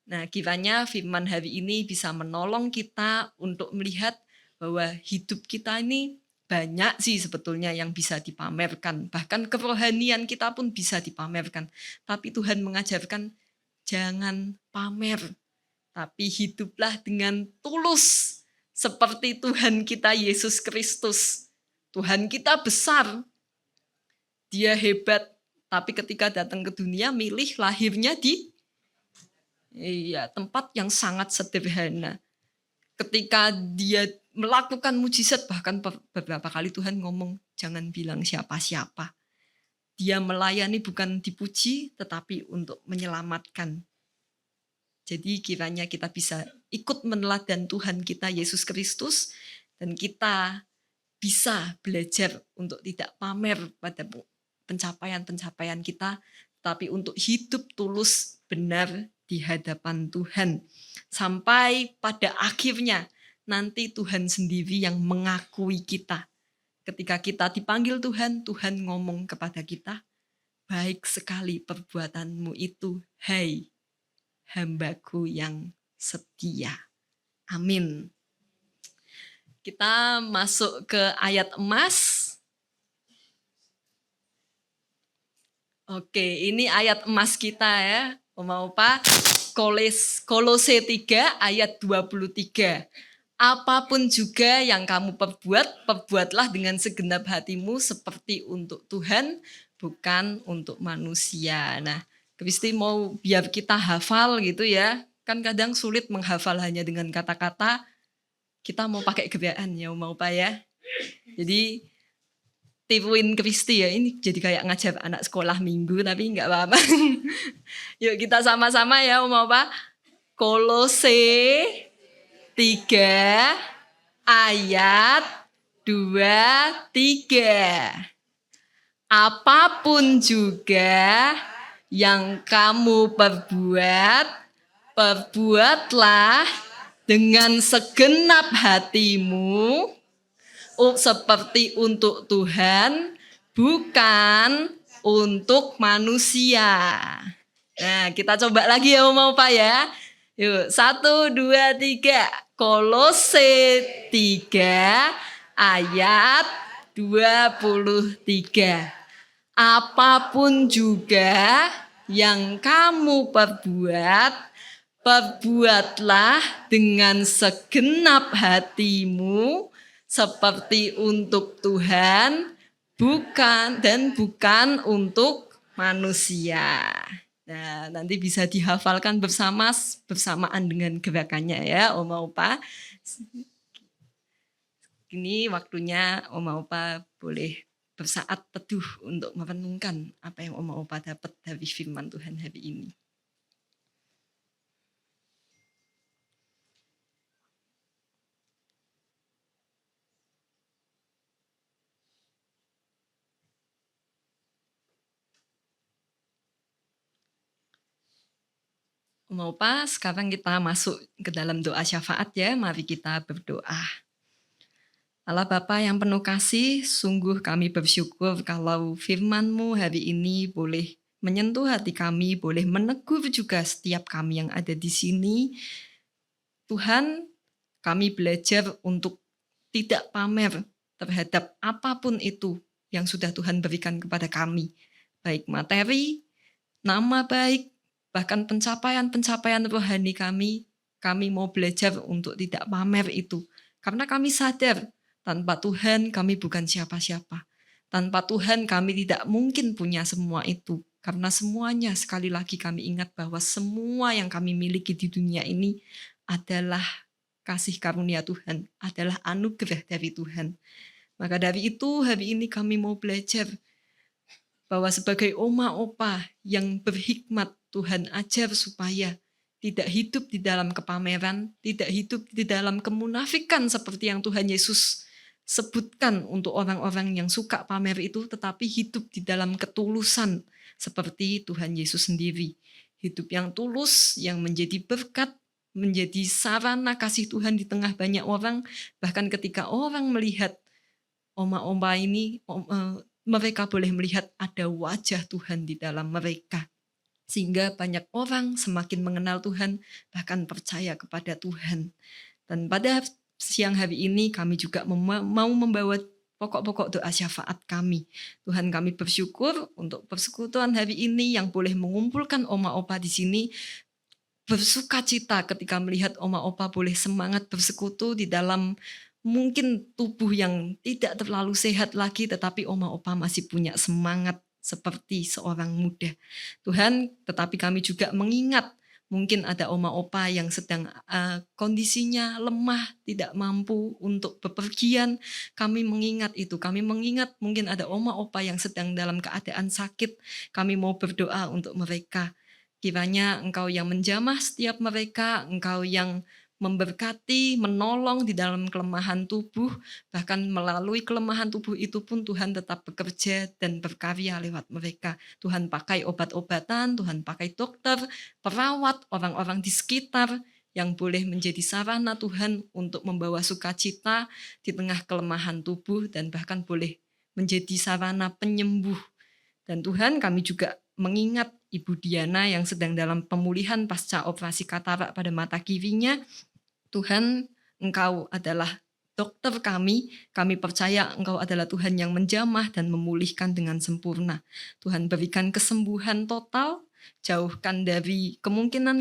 Nah, kiranya firman hari ini bisa menolong kita untuk melihat bahwa hidup kita ini banyak sih sebetulnya yang bisa dipamerkan. Bahkan kerohanian kita pun bisa dipamerkan. Tapi Tuhan mengajarkan jangan pamer. Tapi hiduplah dengan tulus seperti Tuhan kita Yesus Kristus. Tuhan kita besar. Dia hebat. Tapi ketika datang ke dunia milih lahirnya di tempat yang sangat sederhana. Ketika dia melakukan mujizat, bahkan beberapa kali Tuhan ngomong, jangan bilang siapa-siapa. Dia melayani bukan dipuji, tetapi untuk menyelamatkan. Jadi kiranya kita bisa ikut meneladani Tuhan kita Yesus Kristus, dan kita bisa belajar untuk tidak pamer pada pencapaian-pencapaian kita, tapi untuk hidup tulus benar di hadapan Tuhan. Sampai pada akhirnya nanti Tuhan sendiri yang mengakui kita. Ketika kita dipanggil Tuhan, Tuhan ngomong kepada kita, baik sekali perbuatanmu itu, hai hambaku yang setia. Amin. Kita masuk ke ayat emas. Oke, ini ayat emas kita ya. Opa-opa, Kolose 3 ayat 23. Apapun juga yang kamu perbuat, perbuatlah dengan segenap hatimu seperti untuk Tuhan, bukan untuk manusia. Nah, Kristi mau biar kita hafal gitu ya. Kan kadang sulit menghafal hanya dengan kata-kata. Kita mau pakai gebean ya, mau apa ya. Jadi tipuin Kristi ya, ini jadi kayak ngajar anak sekolah minggu, tapi enggak apa-apa. Yuk kita sama-sama ya, mau apa? Kolose 3 ayat 23. Apapun juga yang kamu perbuat, perbuatlah dengan segenap hatimu, seperti untuk Tuhan, bukan untuk manusia. Nah, kita coba lagi ya mau Pak ya. Yuk, 1, 2, 3. Kolose 3 ayat 23. Apapun juga yang kamu perbuat, perbuatlah dengan segenap hatimu, seperti untuk Tuhan, bukan untuk manusia. Nah, nanti bisa dihafalkan bersamaan dengan gerakannya ya, Oma Opa. Ini waktunya Oma Opa boleh bersaat teduh untuk merenungkan apa yang Oma Opa dapat dari firman Tuhan hari ini. Oma Opa, sekarang kita masuk ke dalam doa syafaat ya. Mari kita berdoa. Allah Bapa yang penuh kasih, sungguh kami bersyukur kalau firman-Mu hari ini boleh menyentuh hati kami, boleh menegur juga setiap kami yang ada di sini. Tuhan, kami belajar untuk tidak pamer terhadap apapun itu yang sudah Tuhan berikan kepada kami. Baik materi, nama baik, bahkan pencapaian-pencapaian rohani kami mau belajar untuk tidak pamer itu. Karena kami sadar, tanpa Tuhan kami bukan siapa-siapa. Tanpa Tuhan kami tidak mungkin punya semua itu. Karena semuanya, sekali lagi kami ingat bahwa semua yang kami miliki di dunia ini adalah kasih karunia Tuhan, adalah anugerah dari Tuhan. Maka dari itu hari ini kami mau belajar bahwa sebagai oma opa yang berhikmat, Tuhan ajar supaya tidak hidup di dalam kepameran, tidak hidup di dalam kemunafikan seperti yang Tuhan Yesus sebutkan untuk orang-orang yang suka pamer itu, tetapi hidup di dalam ketulusan seperti Tuhan Yesus sendiri. Hidup yang tulus, yang menjadi berkat, menjadi sarana kasih Tuhan di tengah banyak orang. Bahkan ketika orang melihat oma-oma ini, mereka boleh melihat ada wajah Tuhan di dalam mereka. Sehingga banyak orang semakin mengenal Tuhan, bahkan percaya kepada Tuhan. Dan pada siang hari ini kami juga mau membawa pokok-pokok doa syafaat kami. Tuhan, kami bersyukur untuk persekutuan hari ini yang boleh mengumpulkan oma opa di sini. Bersuka cita ketika melihat oma opa boleh semangat bersekutu di dalam mungkin tubuh yang tidak terlalu sehat lagi, tetapi oma opa masih punya semangat seperti seorang muda. Tuhan, tetapi kami juga mengingat mungkin ada oma opa yang sedang kondisinya lemah, tidak mampu untuk bepergian. Kami mengingat itu. Kami mengingat mungkin ada oma opa yang sedang dalam keadaan sakit. Kami mau berdoa untuk mereka. Kiranya Engkau yang menjamah setiap mereka, Engkau yang memberkati, menolong di dalam kelemahan tubuh, bahkan melalui kelemahan tubuh itu pun Tuhan tetap bekerja dan berkarya lewat mereka. Tuhan pakai obat-obatan, Tuhan pakai dokter, perawat, orang-orang di sekitar yang boleh menjadi sarana Tuhan untuk membawa sukacita di tengah kelemahan tubuh dan bahkan boleh menjadi sarana penyembuh. Dan Tuhan, kami juga mengingat Ibu Diana yang sedang dalam pemulihan pasca operasi katarak pada mata kirinya. Tuhan, Engkau adalah dokter kami percaya Engkau adalah Tuhan yang menjamah dan memulihkan dengan sempurna. Tuhan, berikan kesembuhan total, jauhkan dari kemungkinan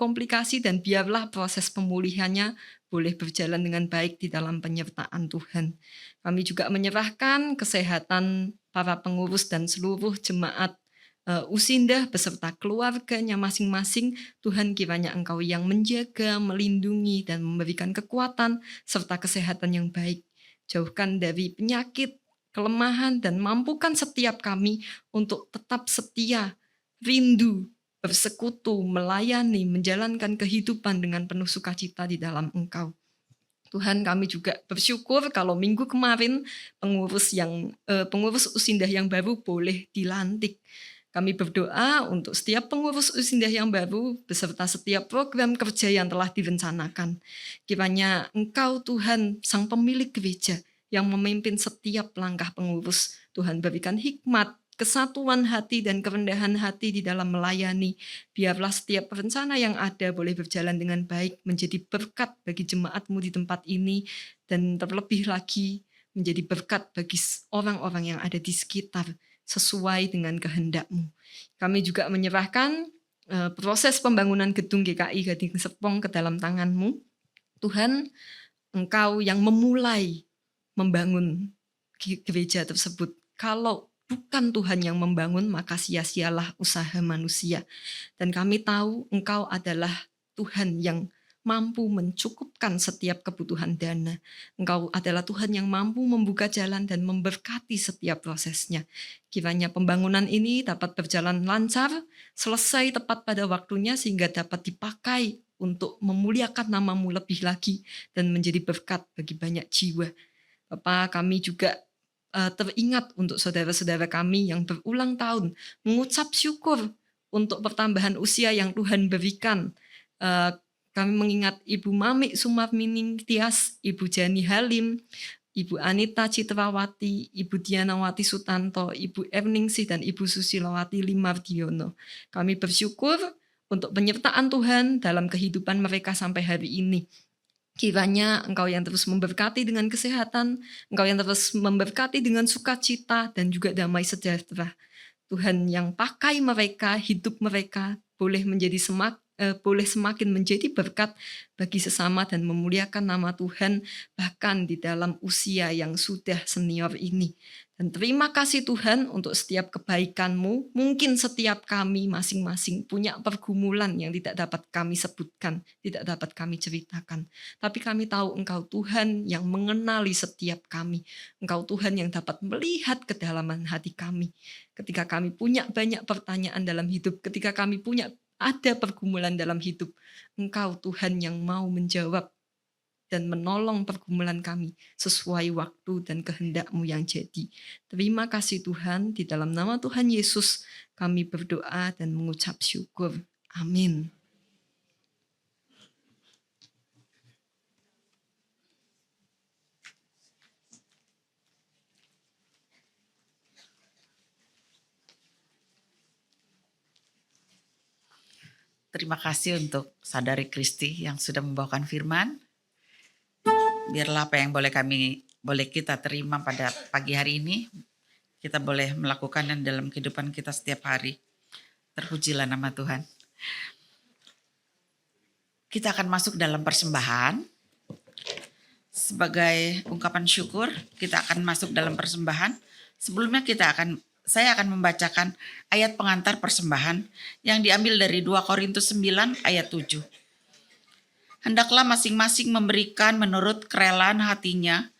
komplikasi, dan biarlah proses pemulihannya boleh berjalan dengan baik di dalam penyertaan Tuhan. Kami juga menyerahkan kesehatan para pengurus dan seluruh jemaat Usindah beserta keluarganya masing-masing. Tuhan, kiranya Engkau yang menjaga, melindungi, dan memberikan kekuatan serta kesehatan yang baik. Jauhkan dari penyakit, kelemahan, dan mampukan setiap kami untuk tetap setia, rindu, bersekutu, melayani, menjalankan kehidupan dengan penuh sukacita di dalam Engkau. Tuhan, kami juga bersyukur kalau minggu kemarin pengurus Usindah yang baru boleh dilantik. Kami berdoa untuk setiap pengurus Usindah yang baru beserta setiap program kerja yang telah direncanakan. Kiranya Engkau Tuhan, Sang Pemilik Gereja yang memimpin setiap langkah pengurus. Tuhan, berikan hikmat, kesatuan hati dan kerendahan hati di dalam melayani. Biarlah setiap rencana yang ada boleh berjalan dengan baik, menjadi berkat bagi jemaat-Mu di tempat ini, dan terlebih lagi menjadi berkat bagi orang-orang yang ada di sekitar, sesuai dengan kehendak-Mu. Kami juga menyerahkan proses pembangunan gedung GKI Gading Serpong ke dalam tangan-Mu. Tuhan, Engkau yang memulai membangun gereja tersebut. Kalau bukan Tuhan yang membangun, maka sia-sialah usaha manusia. Dan kami tahu Engkau adalah Tuhan yang mampu mencukupkan setiap kebutuhan dana. Engkau adalah Tuhan yang mampu membuka jalan dan memberkati setiap prosesnya. Kiranya pembangunan ini dapat berjalan lancar, selesai tepat pada waktunya, sehingga dapat dipakai untuk memuliakan nama-Mu lebih lagi dan menjadi berkat bagi banyak jiwa. Bapa, kami juga teringat untuk saudara-saudara kami yang berulang tahun mengucap syukur untuk pertambahan usia yang Tuhan berikan. Kami mengingat Ibu Mamik Sumarmining Tias, Ibu Jani Halim, Ibu Anita Citrawati, Ibu Dianawati Sutanto, Ibu Erningsih, dan Ibu Susilawati Limardiono. Kami bersyukur untuk penyertaan Tuhan dalam kehidupan mereka sampai hari ini. Kiranya Engkau yang terus memberkati dengan kesehatan, Engkau yang terus memberkati dengan sukacita dan juga damai sejahtera. Tuhan yang pakai mereka, hidup mereka boleh menjadi boleh semakin menjadi berkat bagi sesama dan memuliakan nama Tuhan bahkan di dalam usia yang sudah senior ini. Dan terima kasih Tuhan untuk setiap kebaikan-Mu. Mungkin setiap kami masing-masing punya pergumulan yang tidak dapat kami sebutkan, tidak dapat kami ceritakan. Tapi kami tahu Engkau Tuhan yang mengenali setiap kami. Engkau Tuhan yang dapat melihat kedalaman hati kami. Ketika kami punya banyak pertanyaan dalam hidup, ketika kami ada pergumulan dalam hidup, Engkau Tuhan yang mau menjawab dan menolong pergumulan kami sesuai waktu dan kehendak-Mu yang jadi. Terima kasih Tuhan, di dalam nama Tuhan Yesus kami berdoa dan mengucap syukur. Amin.
Terima kasih untuk Saudari Kristi yang sudah membawakan firman. Biarlah apa yang boleh kita terima pada pagi hari ini, kita boleh melakukannya dalam kehidupan kita setiap hari. Terpujilah nama Tuhan. Kita akan masuk dalam persembahan. Sebagai ungkapan syukur, kita akan masuk dalam persembahan. Sebelumnya saya akan membacakan ayat pengantar persembahan yang diambil dari 2 Korintus 9 ayat 7. Hendaklah masing-masing memberikan menurut kerelaan hatinya,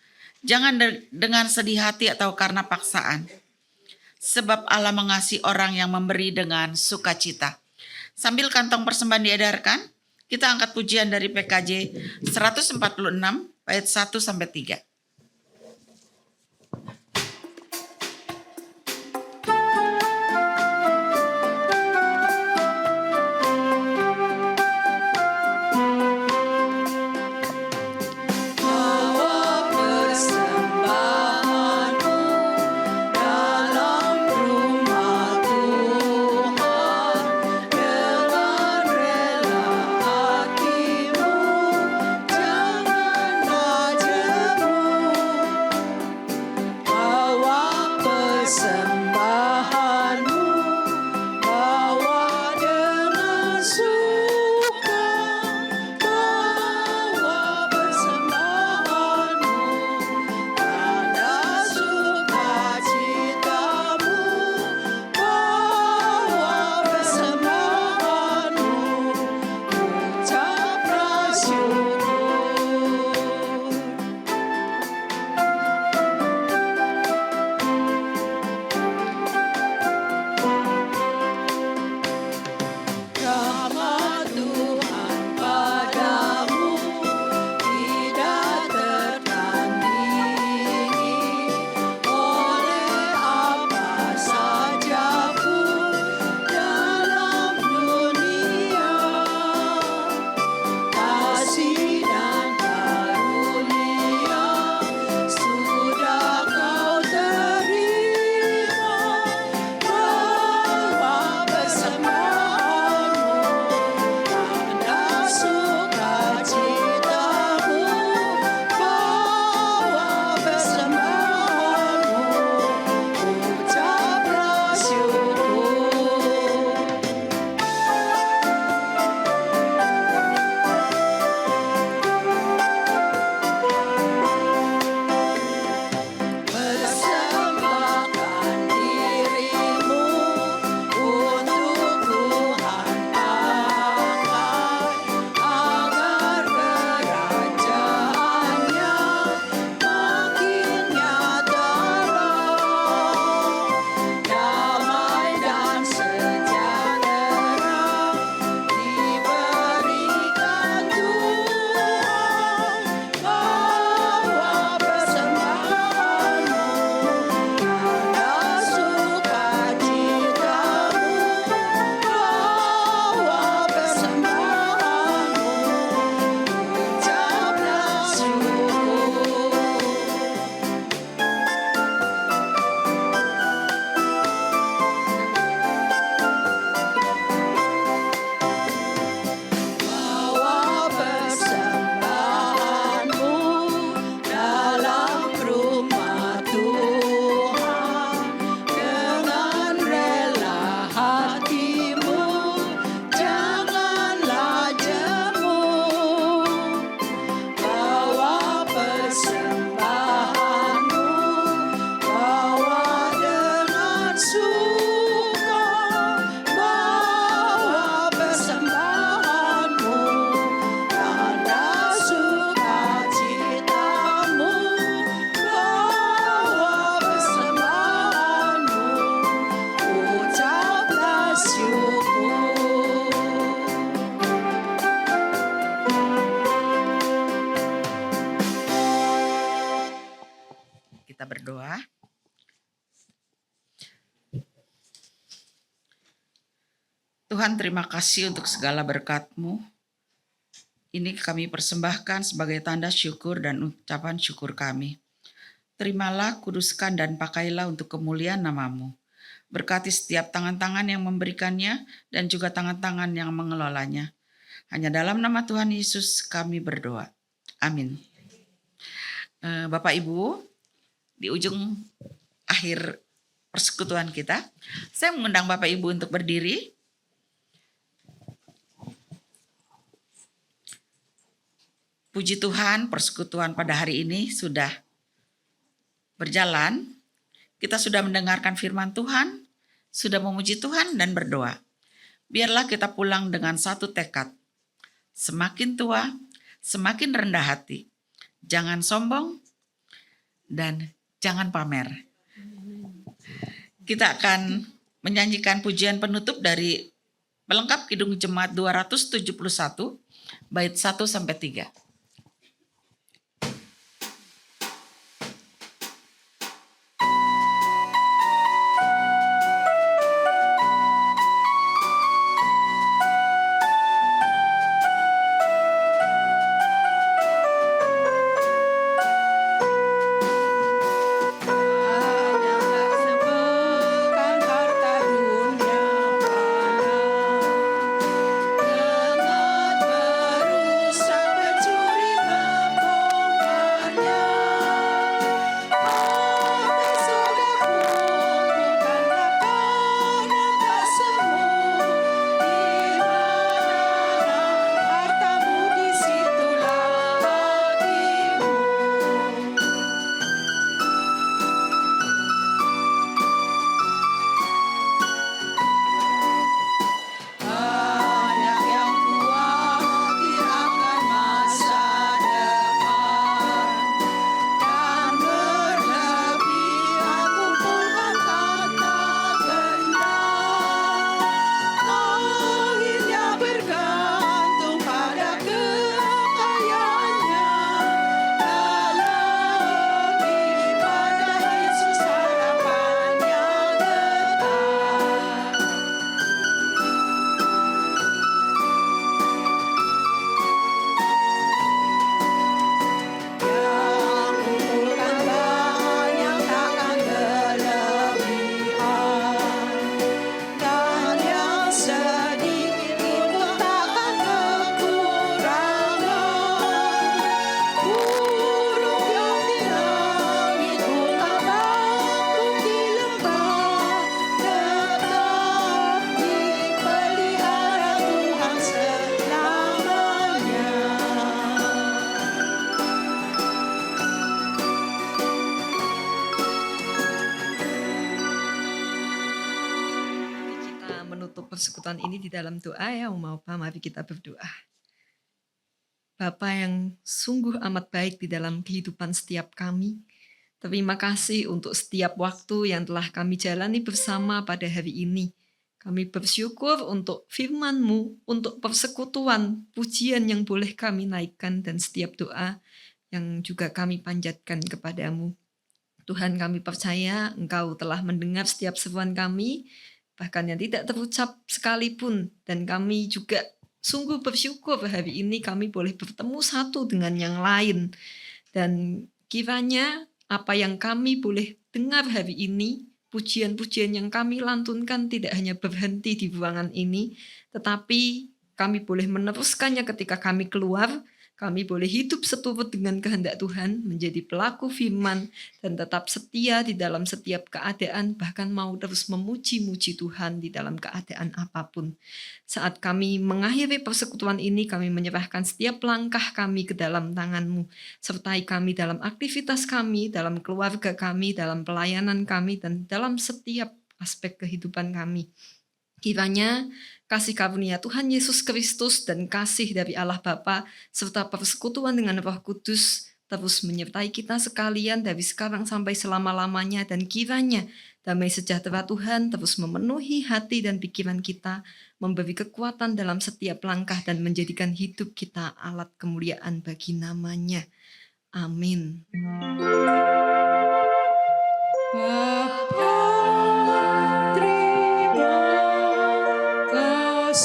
jangan dengan sedih hati atau karena paksaan. Sebab Allah mengasihi orang yang memberi dengan sukacita. Sambil kantong persembahan diedarkan, kita angkat pujian dari PKJ 146 ayat 1-3.
Janganlah jemu
Tuhan, terima kasih untuk segala berkat-Mu. Ini kami persembahkan sebagai tanda syukur dan ucapan syukur kami. Terimalah, kuduskan, dan pakailah untuk kemuliaan nama-Mu. Berkati setiap tangan-tangan yang memberikannya dan juga tangan-tangan yang mengelolanya. Hanya dalam nama Tuhan Yesus kami berdoa. Amin. Bapak Ibu, di ujung akhir persekutuan kita, saya mengundang Bapak Ibu untuk berdiri. Puji Tuhan, persekutuan pada hari ini sudah berjalan. Kita sudah mendengarkan firman Tuhan, sudah memuji Tuhan dan berdoa. Biarlah kita pulang dengan satu tekad. Semakin tua, semakin rendah hati. Jangan sombong dan jangan pamer. Kita akan menyanyikan pujian penutup dari pelengkap Kidung Jemaat 271, bait 1 sampai 3.
Persekutuan ini di dalam doa ya, mari kita berdoa. Bapa yang sungguh amat baik di dalam kehidupan setiap kami, terima kasih untuk setiap waktu yang telah kami jalani bersama pada hari ini. Kami bersyukur untuk firman-Mu, untuk persekutuan, pujian yang boleh kami naikkan, dan setiap doa yang juga kami panjatkan kepadamu. Tuhan, kami percaya Engkau telah mendengar setiap seruan kami, bahkan yang tidak terucap sekalipun. Dan kami juga sungguh bersyukur hari ini kami boleh bertemu satu dengan yang lain. Dan kiranya apa yang kami boleh dengar hari ini, pujian-pujian yang kami lantunkan tidak hanya berhenti di ruangan ini, tetapi kami boleh meneruskannya ketika kami keluar. Kami boleh hidup seturut dengan kehendak Tuhan, menjadi pelaku firman, dan tetap setia di dalam setiap keadaan, bahkan mau terus memuji-muji Tuhan di dalam keadaan apapun. Saat kami mengakhiri persekutuan ini, kami menyerahkan setiap langkah kami ke dalam tangan-Mu. Sertai kami dalam aktivitas kami, dalam keluarga kami, dalam pelayanan kami, dan dalam setiap aspek kehidupan kami. Kiranya kasih karunia Tuhan Yesus Kristus dan kasih dari Allah Bapa serta persekutuan dengan Roh Kudus terus menyertai kita sekalian dari sekarang sampai selama-lamanya, dan kiranya damai sejahtera Tuhan terus memenuhi hati dan pikiran kita, memberi kekuatan dalam setiap langkah dan menjadikan hidup kita alat kemuliaan bagi nama-Nya. Amin. Bapa, terima kasih.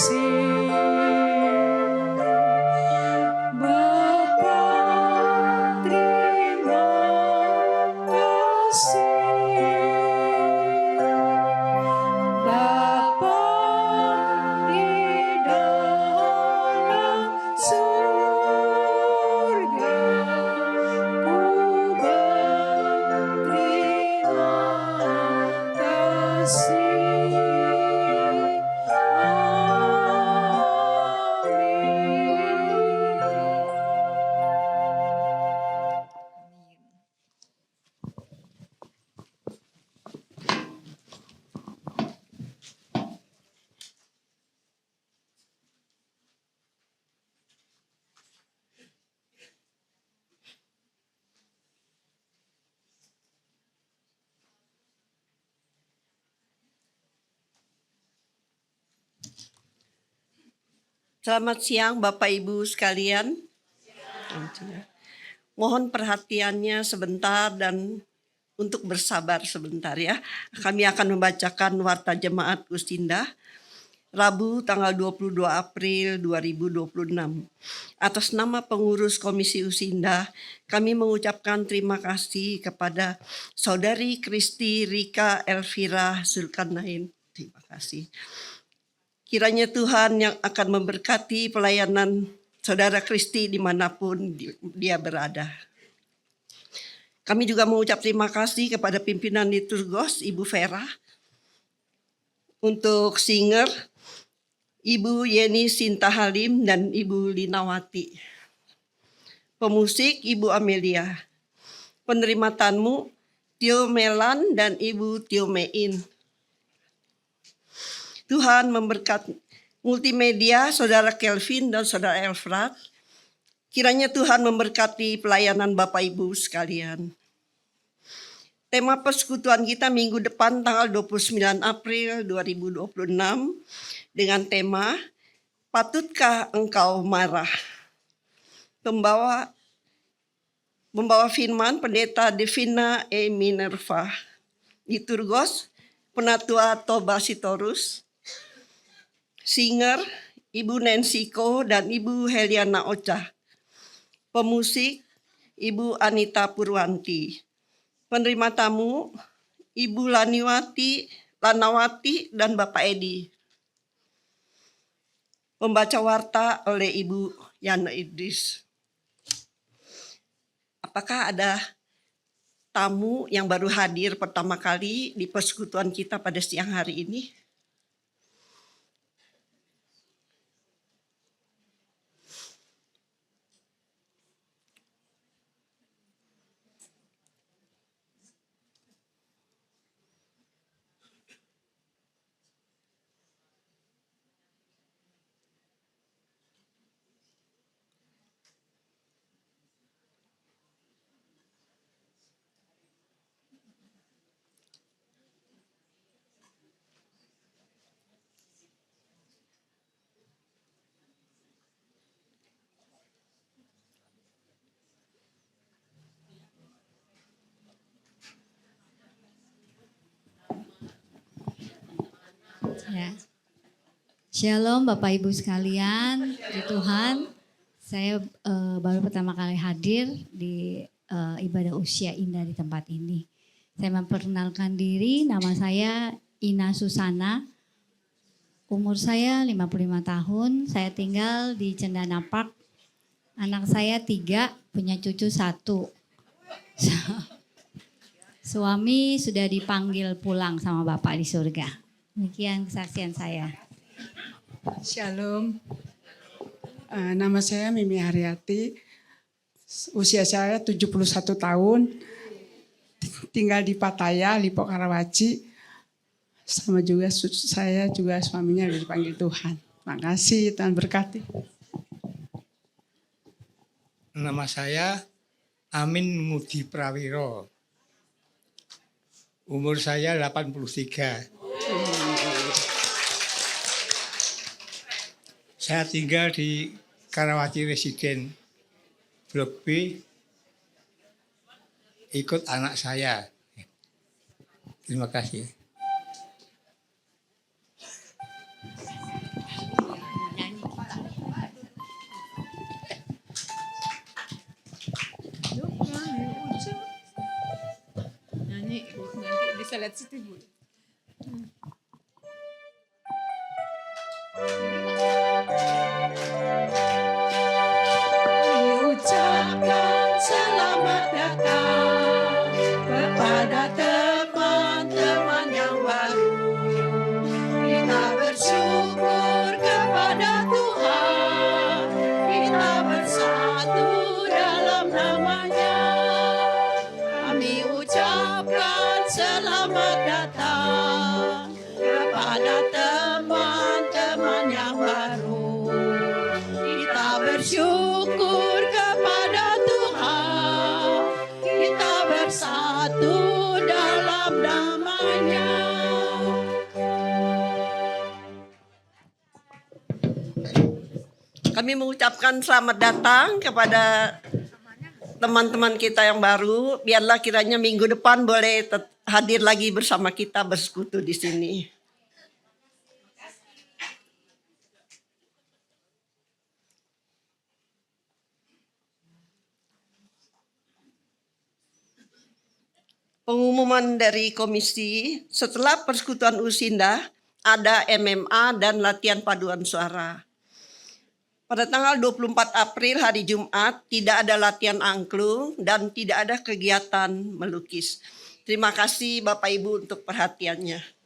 Selamat siang Bapak Ibu sekalian. Mohon perhatiannya sebentar dan untuk bersabar sebentar ya. Kami akan membacakan Warta Jemaat Gusinda Rabu tanggal 22 April 2026. Atas nama pengurus Komisi Usinda, kami mengucapkan terima kasih kepada Saudari Kristi Rika Elvira Zulkarnain. Terima kasih. Kiranya Tuhan yang akan memberkati pelayanan Saudara Kristi dimanapun dia berada. Kami juga mengucap terima kasih kepada pimpinan liturgos Ibu Vera, untuk singer Ibu Yeni Sinta Halim dan Ibu Linawati, pemusik Ibu Amelia, penerima tamu Tio Melan dan Ibu Tio Mein. Tuhan memberkati multimedia Saudara Kelvin dan Saudara Elfrat. Kiranya Tuhan memberkati pelayanan Bapak Ibu sekalian. Tema persekutuan kita minggu depan tanggal 29 April 2026 dengan tema Patutkah Engkau Marah? Membawa firman Pendeta Devina E. Minerva. Liturgos Penatua Toba Sitorus. Singer Ibu Nancy Ko dan Ibu Heliana Ocha. Pemusik Ibu Anita Purwanti. Penerima tamu Ibu Lanawati dan Bapak Edi. Pembaca warta oleh Ibu Yana Idris. Apakah ada tamu yang baru hadir pertama kali di persekutuan kita pada siang hari ini?
Ya. Shalom Bapak Ibu sekalian, di Tuhan. Saya baru pertama kali hadir di ibadah usia indah di tempat ini. Saya memperkenalkan diri, nama saya Ina Susana. Umur saya 55 tahun, saya tinggal di Cendana Park. Anak saya 3, punya cucu 1. Suami sudah dipanggil pulang sama Bapak di surga. Demikian kesaksian saya.
Shalom, nama saya Mimi Haryati, usia saya 71 tahun, tinggal di Pattaya, Lipo Karawaci, sama juga saya juga suaminya dipanggil Tuhan. Makasih, Tuhan berkati.
Nama saya Amin Mudi Prawiro, umur saya 83. Saya tinggal di Karawaci Residen, Blok B, ikut anak saya. Terima kasih.
Nyanyi, nanti bisa lihat situ Bu.
Ucapkan selamat datang kepada teman-teman yang baru. Kita bersyukur kepada Tuhan, kita bersatu dalam nama-Nya. Kami ucapkan selamat datang kepada teman-teman yang
Kami mengucapkan selamat datang kepada teman-teman kita yang baru. Biarlah kiranya minggu depan boleh hadir lagi bersama kita bersekutu di sini. Pengumuman dari komisi, setelah persekutuan Usinda ada MMA dan latihan paduan suara. Pada tanggal 24 April hari Jumat tidak ada latihan angklung dan tidak ada kegiatan melukis. Terima kasih Bapak Ibu untuk perhatiannya.